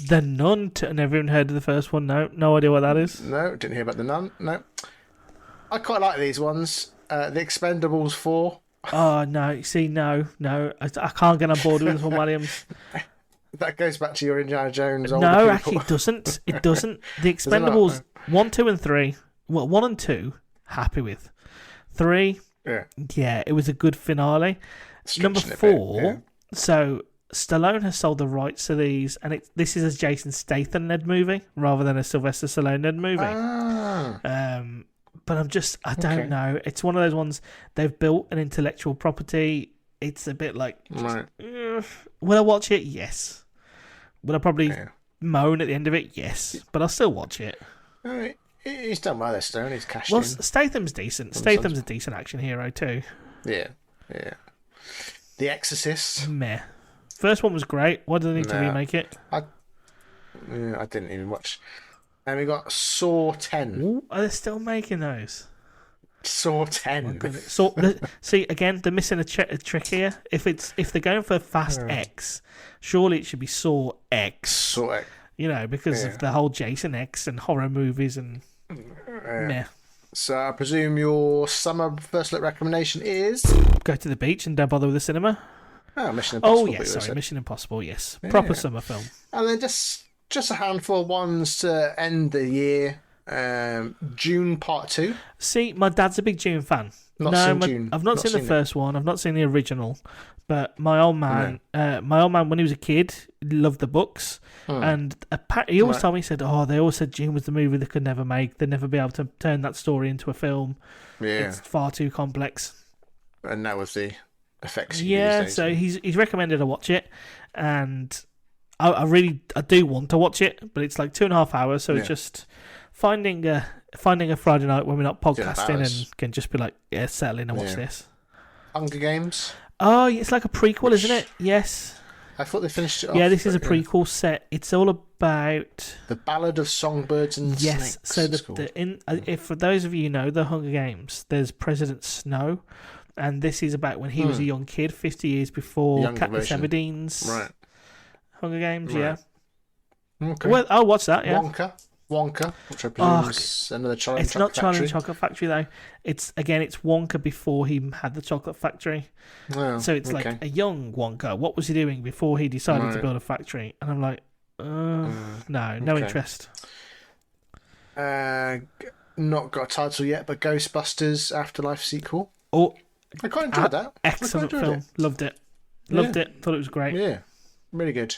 The Nun 2? Never even heard of the first one, no. No idea what that is. No, didn't hear about The Nun, no. I quite like these ones. The Expendables 4. Oh, no. See, no. I can't get on board with this one, Williams. That goes back to your Indiana Jones. Older No, people. actually, it doesn't. It doesn't. The Does it not? Expendables 1, 2, and 3. Well, 1 and 2, happy with. 3, Yeah. it was a good finale. Number Stretching it a 4, bit, yeah. so Stallone has sold the rights to these, and this is a Jason Statham-led movie rather than a Sylvester Stallone-led movie. But I don't know. It's one of those ones, they've built an intellectual property. It's a bit like, Right. will I watch it? Yes. Will I probably moan at the end of it? Yes. But I'll still watch it. All right. He's done well this Stone. He's cashed Well, in. Statham's decent. Statham's a decent action hero too. Yeah. The Exorcist. Meh. First one was great. Why do they need to Nah. remake it? I didn't even watch. And we got Saw 10. Ooh, are they still making those? Saw 10. So see again, they're missing a trick here. If they're going for Fast X, surely it should be Saw X. Saw X. You know, because of the whole Jason X and horror movies and meh. So I presume your summer first look recommendation is Go to the beach and don't bother with the cinema. Mission Impossible. Oh yes, sorry, Mission Impossible. Yes, proper summer film. And then just a handful of ones to end the year. June Part 2. See, my dad's a big Dune fan. June. I've not seen the first one. I've not seen the original. But my old man, when he was a kid, loved the books, and he always told me, he said, "Oh, they always said Dune was the movie they could never make. They'd never be able to turn that story into a film. Yeah, it's far too complex." And that was the effects. So he's recommended I watch it, and I do want to watch it, but it's like 2.5 hours, so it's just finding a Friday night when we're not podcasting and can just be like, settle in and watch this. Hunger Games. Oh, it's like a prequel, isn't it? Yes. I thought they finished it off. Yeah, this is a prequel set. It's all about the Ballad of Songbirds and Snakes. So if for those of you who know the Hunger Games, there's President Snow, and this is about when he was a young kid, 50 years before Katniss Everdeen's Hunger Games. Right. Yeah. Okay. Well, I'll watch that. Yeah. Wonka, which I presume is another Charlie and the Chocolate Factory. It's not Charlie and the Chocolate Factory though. It's Wonka before he had the chocolate factory. Oh, so it's like a young Wonka. What was he doing before he decided to build a factory? And I'm like, no interest. Not got a title yet, but Ghostbusters Afterlife sequel. Oh, I quite enjoyed that. Excellent film. Loved it. Thought it was great. Yeah, really good.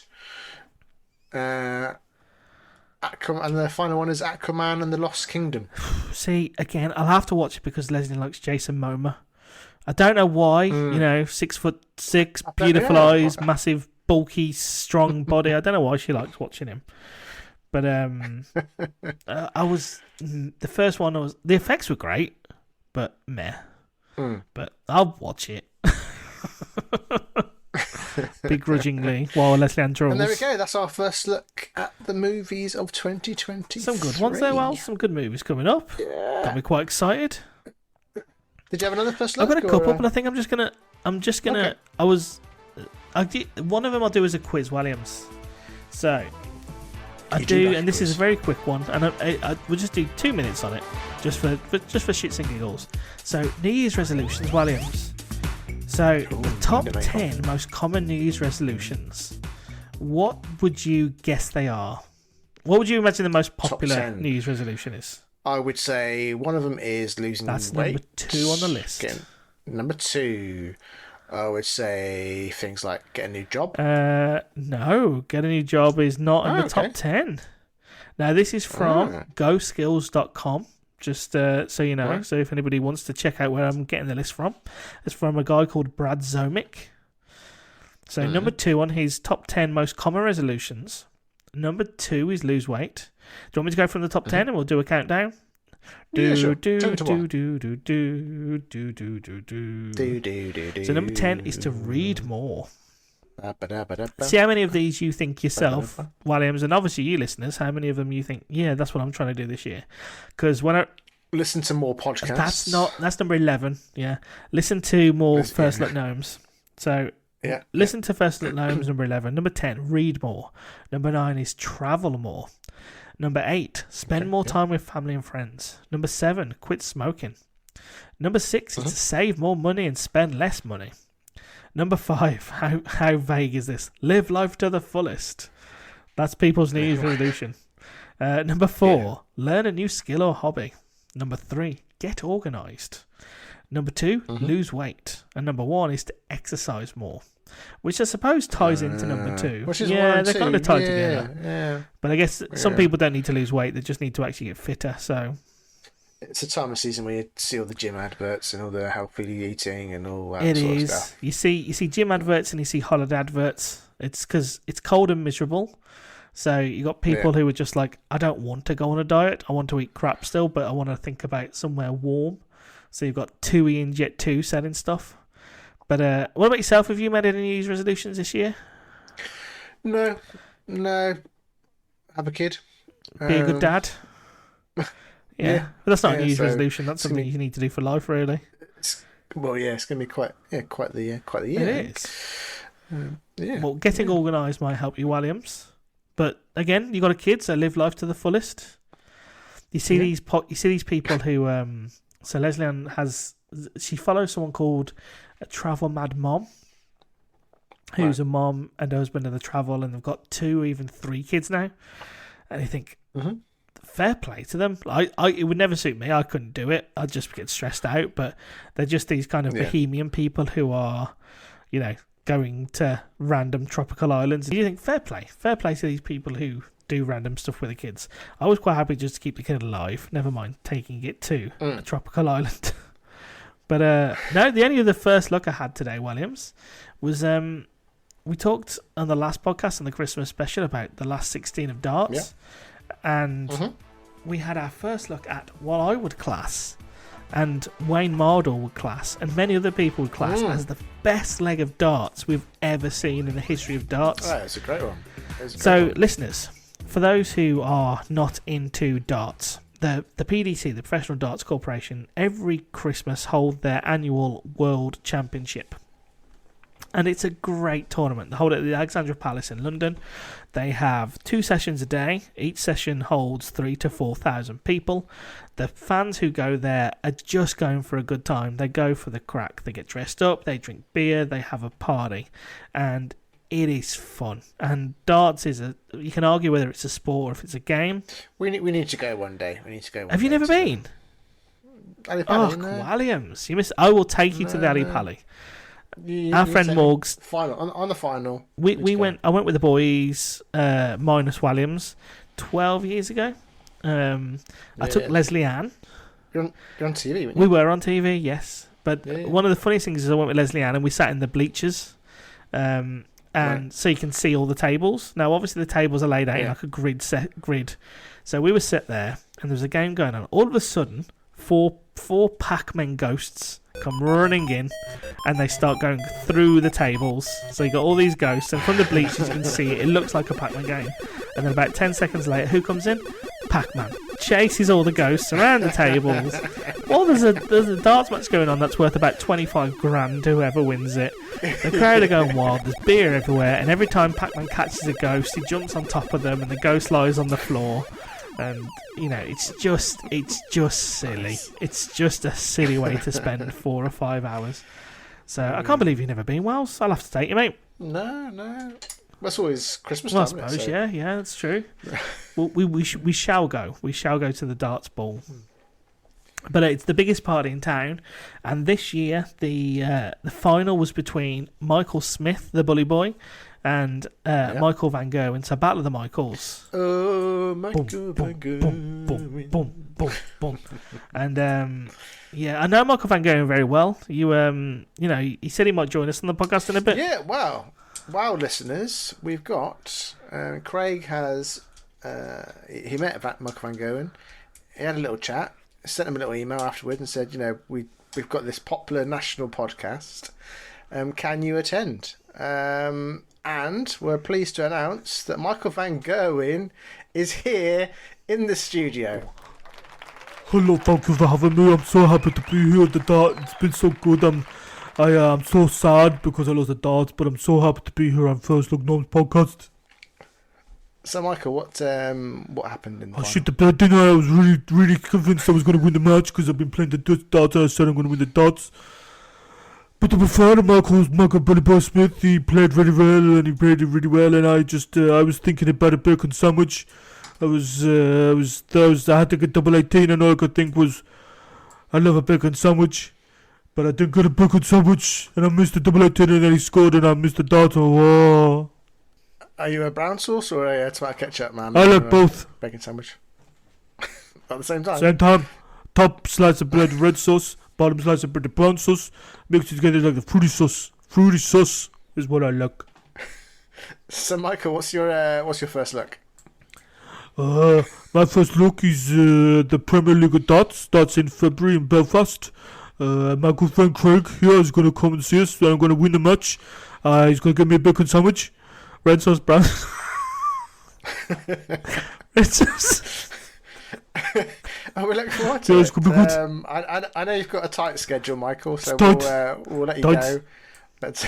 And the final one is Aquaman and the Lost Kingdom. See, again, I'll have to watch it because Leslie likes Jason Momoa. I don't know why. 6'6", beautiful eyes, massive, bulky, strong body. I don't know why she likes watching him. But the first one the effects were great, but meh. But I'll watch it. Begrudgingly, while Leslie Ann draws. And there we go. That's our first look at the movies of 2020. Some good ones there. Well, some good movies coming up. Yeah. Got me quite excited. Did you have another first look? I've got a couple, but I think I'm just gonna. Okay. One of them I'll do as a quiz, Williams. So I do, and this is a very quick one, and I will just do 2 minutes on it, just for shits and giggles. So New Year's resolutions, Williams. So, the top 10 most common New Year's resolutions. What would you guess they are? What would you imagine the most popular New Year's resolution is? I would say one of them is losing weight. That's number 2 on the list. Number 2, I would say things like get a new job. No, get a new job is not in the top 10. Now, this is from GoSkills.com. Just so you know, so if anybody wants to check out where I'm getting the list from, it's from a guy called Brad Zomick. So number 2 on his top 10 most common resolutions. Number 2 is lose weight. Do you want me to go from the top 10 and we'll do a countdown? So number 10 is to read more. See how many of these you think yourself, Williams, and obviously you listeners, how many of them you think, yeah, that's what I'm trying to do this year. Because when I listen to more podcasts, that's number 11. Yeah, listen to more First Look Gnomes. So listen to First Look Gnomes, number 11. Number 10, read more. Number 9 is travel more. Number 8, spend more time with family and friends. Number 7, quit smoking. Number 6 is to save more money and spend less money. Number 5, how vague is this? Live life to the fullest. That's people's New Year's resolution. Number 4, learn a new skill or hobby. Number 3, get organised. Number 2, lose weight. And number 1 is to exercise more, which I suppose ties into number 2. Which is they're 1 and 2. kind of tied together. Yeah. But I guess some people don't need to lose weight; they just need to actually get fitter. So it's a time of season where you see all the gym adverts and all the healthy eating and all that it sort is. of stuff. You see gym adverts and you see holiday adverts. It's because it's cold and miserable. So you got people who are just like, I don't want to go on a diet. I want to eat crap still, but I want to think about somewhere warm. So you've got TUI and Jet2 selling stuff. But what about yourself? Have you made any New Year's resolutions this year? No. Have a kid. Be a good dad. Yeah. But that's not a New Year's resolution. That's something you need to do for life, really. It's going to be quite the year. It is. Well, getting organised might help you, Williams. But again, you got a kid, so live life to the fullest. You see these people who so Leslie Ann she follows someone called a Travel Mad Mom, who's a mom and husband of the travel, and they've got 2, even 3 kids now. And you think, fair play to them. It would never suit me. I couldn't do it. I'd just get stressed out. But they're just these kind of bohemian people who are, going to random tropical islands. And you think, fair play to these people who do random stuff with the kids. I was quite happy just to keep the kid alive, never mind taking it to a tropical island. But no, the only other first look I had today, Williams, was we talked on the last podcast on the Christmas special about the last 16 of darts, and we had our first look at what I would class and Wayne Mardle would class, and many other people would class as the best leg of darts we've ever seen in the history of darts. Oh, it's a great one. Listeners, for those who are not into darts, the PDC, the Professional Darts Corporation, every Christmas hold their annual World Championship. And it's a great tournament. They hold it at the Alexandra Palace in London. They have 2 sessions a day. Each session holds 3,000 to 4,000 people. The fans who go there are just going for a good time. They go for the crack. They get dressed up. They drink beer. They have a party. And it is fun. And darts you can argue whether it's a sport or if it's a game. We need to go one day. Have you never been? Ali Pali, Williams. I will take you to the Ali Pali. Our friend Morgs on the final. We went. I went with the boys, minus Williams, 12 years ago. I took Leslie Ann. You're on TV, weren't you? We were on TV, yes. But one of the funniest things is I went with Leslie Ann and we sat in the bleachers, so you can see all the tables. Now, obviously, the tables are laid out in like a grid. So we were set there, and there was a game going on. All of a sudden, four Pac-Man ghosts come running in, and they start going through the tables. So you got all these ghosts, and from the bleachers you can see it looks like a Pac-Man game. And then about 10 seconds later, who comes in? Pac-Man chases all the ghosts around the tables. Well, there's a darts match going on that's worth about 25 grand to whoever wins it. The crowd are going wild. There's beer everywhere, and every time Pac-Man catches a ghost, he jumps on top of them, and the ghost lies on the floor. And it's just silly. It's just a silly way to spend 4 or 5 hours. So I can't believe you've never been, Wells. I'll have to take you, mate. No. That's always Christmas time. Well, I suppose, yeah, that's true. Well, we shall go. We shall go to the darts ball. But it's the biggest party in town, and this year the final was between Michael Smith, the bully boy, and Michael Van Gerwen. So Battle of the Michaels. Oh, Michael Van Gerwen. Boom. And I know Michael Van Gerwen very well. He said he might join us on the podcast in a bit. Yeah, wow, listeners, we've got Craig has he met Michael Van Gerwen. He had a little chat. Sent him a little email afterwards and said, we've got this popular national podcast. Can you attend? And we're pleased to announce that Michael Van Gerwen is here in the studio. Hello, thank you for having me. I'm so happy to be here. It's been so good. I'm so sad because I lost the darts, but I'm so happy to be here on First Look Gnomes podcast. So, Michael, what happened in the Oh final? shit, the bad thing, I was really, really convinced I was going to win the match because I've been playing the darts and I said I'm going to win the darts. But to be fair, Michael Billy Boy Smith, he played very well and he played it really well, and I was thinking about a bacon sandwich. I had to get double 18, and all I could think was, I love a bacon sandwich, but I didn't get a bacon sandwich, and I missed the double 18, and then he scored, and I missed the dart. Oh. Are you a brown sauce or a tomato ketchup man? I like both. Bacon sandwich. At the same time? Same time, top slice of bread red sauce, bottom slice of bread the brown sauce, mixed together like the fruity sauce. Fruity sauce is what I like. So, Michael, what's your first look? My first look is the Premier League of darts. Starts in February in Belfast. My good friend Craig here is going to come and see us, and I'm going to win the match. He's going to give me a bacon sandwich. Red sauce, brown. Red sauce. We look forward to Yeah, it. it's gonna be good. I know you've got a tight schedule, Michael, so It's we'll let you tight. go. But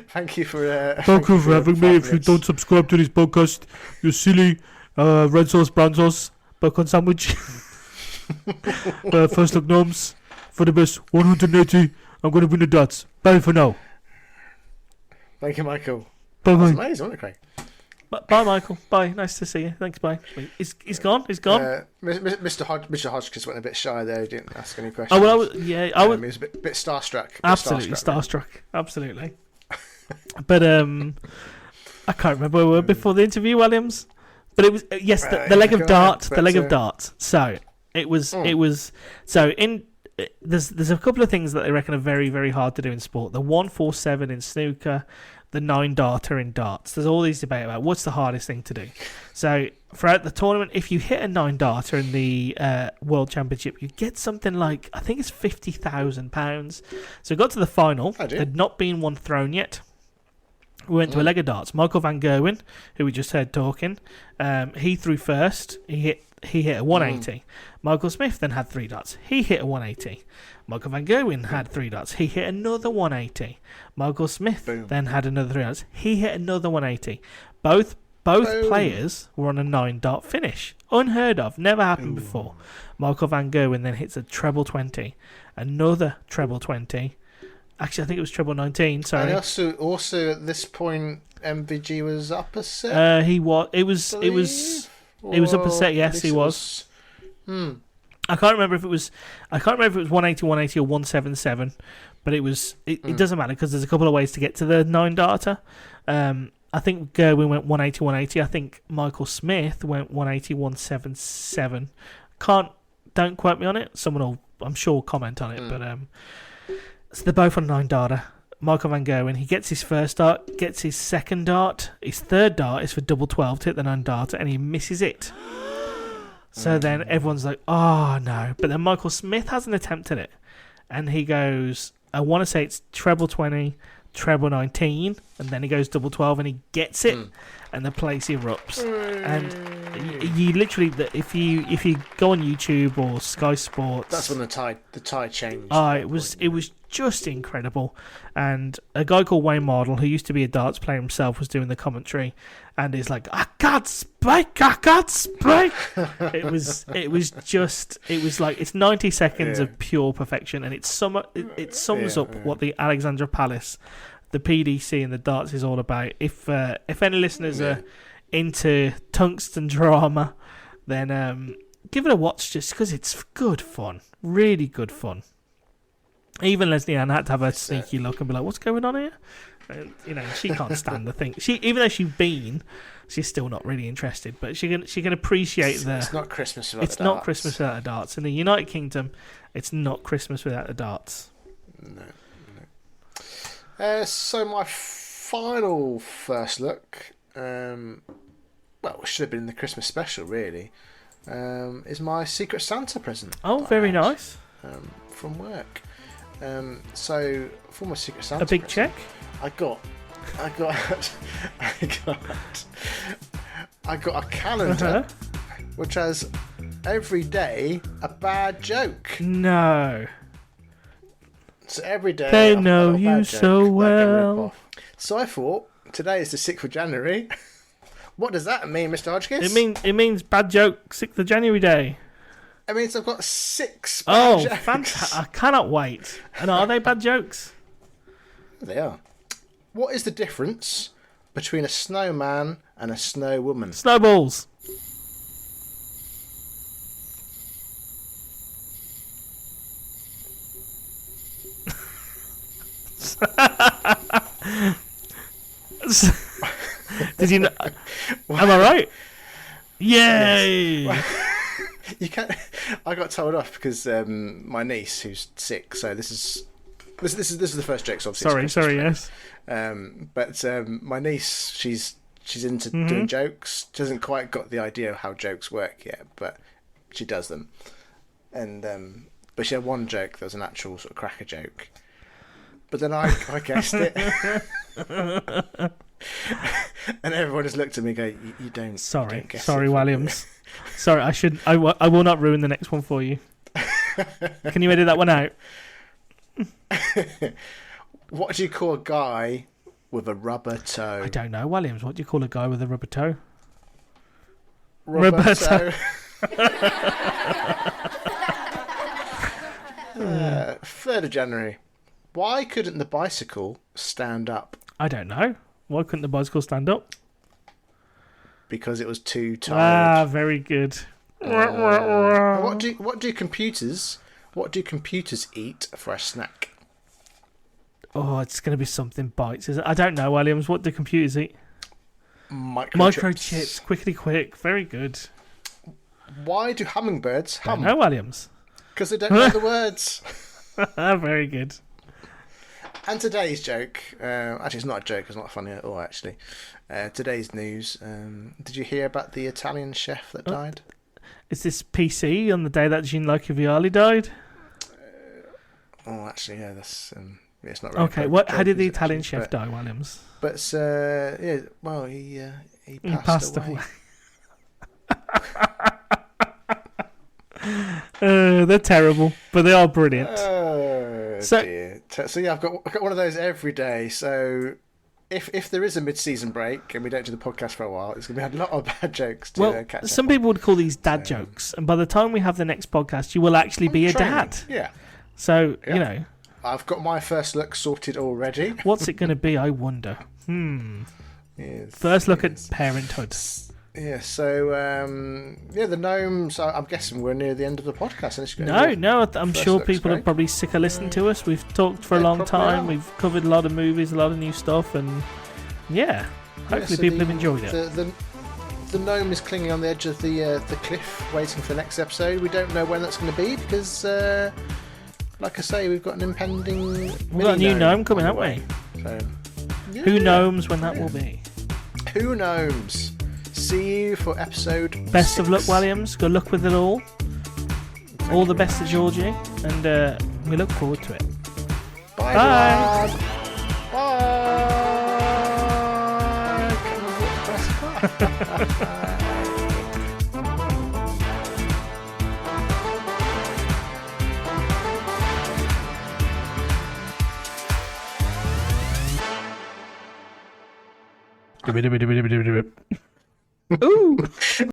thank you for Thank you for having me. If you 5 minutes. don't subscribe to this podcast, you're silly. Red sauce, brown sauce, bacon sandwich. First look gnomes for the best 180. I'm going to win the darts. Bye for now. Thank you, Michael. Bye That's bye. amazing, wasn't it, Craig? Bye, Michael. Bye. Nice to see you. Thanks. Bye. He's gone. He's gone. Mr. Hodgkins went a bit shy there. He didn't ask any questions. Oh well, I was He was a bit starstruck. absolutely starstruck. Absolutely. But I can't remember where we were before the interview, Williams. But it was yes, the leg of darts. The leg of darts. So it was. So in there's a couple of things that I reckon are very, very hard to do in sport. The 147 in snooker, the 9-darter in darts. There's all these debate about what's the hardest thing to do. So throughout the tournament, if you hit a 9-darter in the World Championship, you get something like, I think it's £50,000. So we got to the final. There'd not been one thrown yet. We went to a leg of darts. Michael Van Gerwen, who we just heard talking, he threw first. He hit a 180. Michael Smith then had 3 darts. He hit a 180. Michael Van Gerwen had 3 darts. He hit another 180. Michael Smith then had another 3 darts. He hit another 180. Both players were on a 9-dart finish. Unheard of. Never happened before. Michael Van Gerwen then hits a treble 20. Another treble 20. Actually, I think it was treble 19. Sorry. And also at this point, MVG was up a set. He was. It was up a set. Yes, he was. I can't remember if it was 180, 180 or 177, but it was. It doesn't matter because there's a couple of ways to get to the 9-darter. I think Gerwin went 180, 180. I think Michael Smith went 180, 177. Don't quote me on it. Someone will, I'm sure, comment on it. But so they're both on 9-darter. Michael Van Gerwen, he gets his first dart, gets his second dart. His third dart is for double 12 to hit the 9-darter, and he misses it. So then everyone's like, oh no. But then Michael Smith hasn't attempted it. And he goes, I want to say it's treble 20, treble 19, and then he goes double 12 and he gets it, and the place erupts. And you literally, if you go on YouTube or Sky Sports, That's when the tide changed. It was just incredible. And a guy called Wayne Mardle, who used to be a darts player himself, was doing the commentary, and he's like, I can't speak. It was like, it's 90 seconds of pure perfection, and it sums up what the Alexandra Palace, the PDC and the darts is all about. If any listeners are into tungsten drama, then give it a watch, just because it's good fun, really good fun. Even Leslie Ann had to have a sneaky look and be like, what's going on here? And, she can't stand the thing. Even though she's still not really interested, but she can appreciate It's not Christmas without the darts. It's not Christmas without the darts. In the United Kingdom, it's not Christmas without the darts. No. So my final first look, it should have been the Christmas special, really, is my Secret Santa present. Oh, very nice. From work. So for my Secret Santa, A big check. I got a calendar which has every day a bad joke. No. So every day They I've know got a you bad so joke that I can rip well. off. So I thought, today is the 6th of January. What does that mean, Mr. Hodgkiss? It means bad joke 6th of January Day. It means I've got 6 bad jokes. Fantastic. I cannot wait. And are they bad jokes? They are. What is the difference between a snowman and a snow woman? Snowballs. Did you know? Am I right? Yay! Yes. You can't. I got told off because my niece, who's 6, so this is the first joke. So Sorry, yes. But my niece, she's into doing jokes. She hasn't quite got the idea of how jokes work yet, but she does them. And but she had one joke that was an actual sort of cracker joke. But then I guessed it. And everyone just looked at me and go, you don't. Sorry, you don't guess sorry, it. Williams. Sorry, I will not ruin the next one for you. Can you edit that one out? What do you call a guy with a rubber toe? I don't know, Williams. What do you call a guy with a rubber toe? Rubber toe. 3rd of January. Why couldn't the bicycle stand up? I don't know. Why couldn't the bicycle stand up? Because it was too tired. Very good. What do computers eat for a snack? Oh, it's going to be something bites, is it? I don't know, Williams. What do computers eat? Microchips. Quickly quick. Very good. Why do hummingbirds hum? No, Williams. Because they don't know the words. Very good. And today's joke, actually it's not a joke, it's not funny at all actually. Today's news, did you hear about the Italian chef that died? Is this PC on the day that Gianluca Vialli died? Actually, yeah, that's it's not really. Okay, how did the Italian chef die, Williams? But yeah, well, he passed away. They're terrible, but they are brilliant. Oh dear. So yeah, I've got one of those every day. So if there is a mid-season break and we don't do the podcast for a while, it's going to be a lot of bad jokes to catch up. Some people would call these dad jokes, and by the time we have the next podcast, you will actually be a dad. Yeah. So you know, I've got my first look sorted already. What's it going to be? I wonder. Yes, first look at parenthood. Yeah, so the gnomes. I'm guessing we're near the end of the podcast. No, I'm sure people are probably sick of listening to us. We've talked for a long time. We've covered a lot of movies, a lot of new stuff, and hopefully people have enjoyed it. The gnome is clinging on the edge of the cliff, waiting for the next episode. We don't know when that's going to be because, like I say, we've got an impending. We've got a new gnome coming, haven't we? So, who knows when that will be? Who knows? See you for episode. Best 6. of luck, Williams. Good luck with it all. All the best to Georgie, and we look forward to it. Bye. Ooh.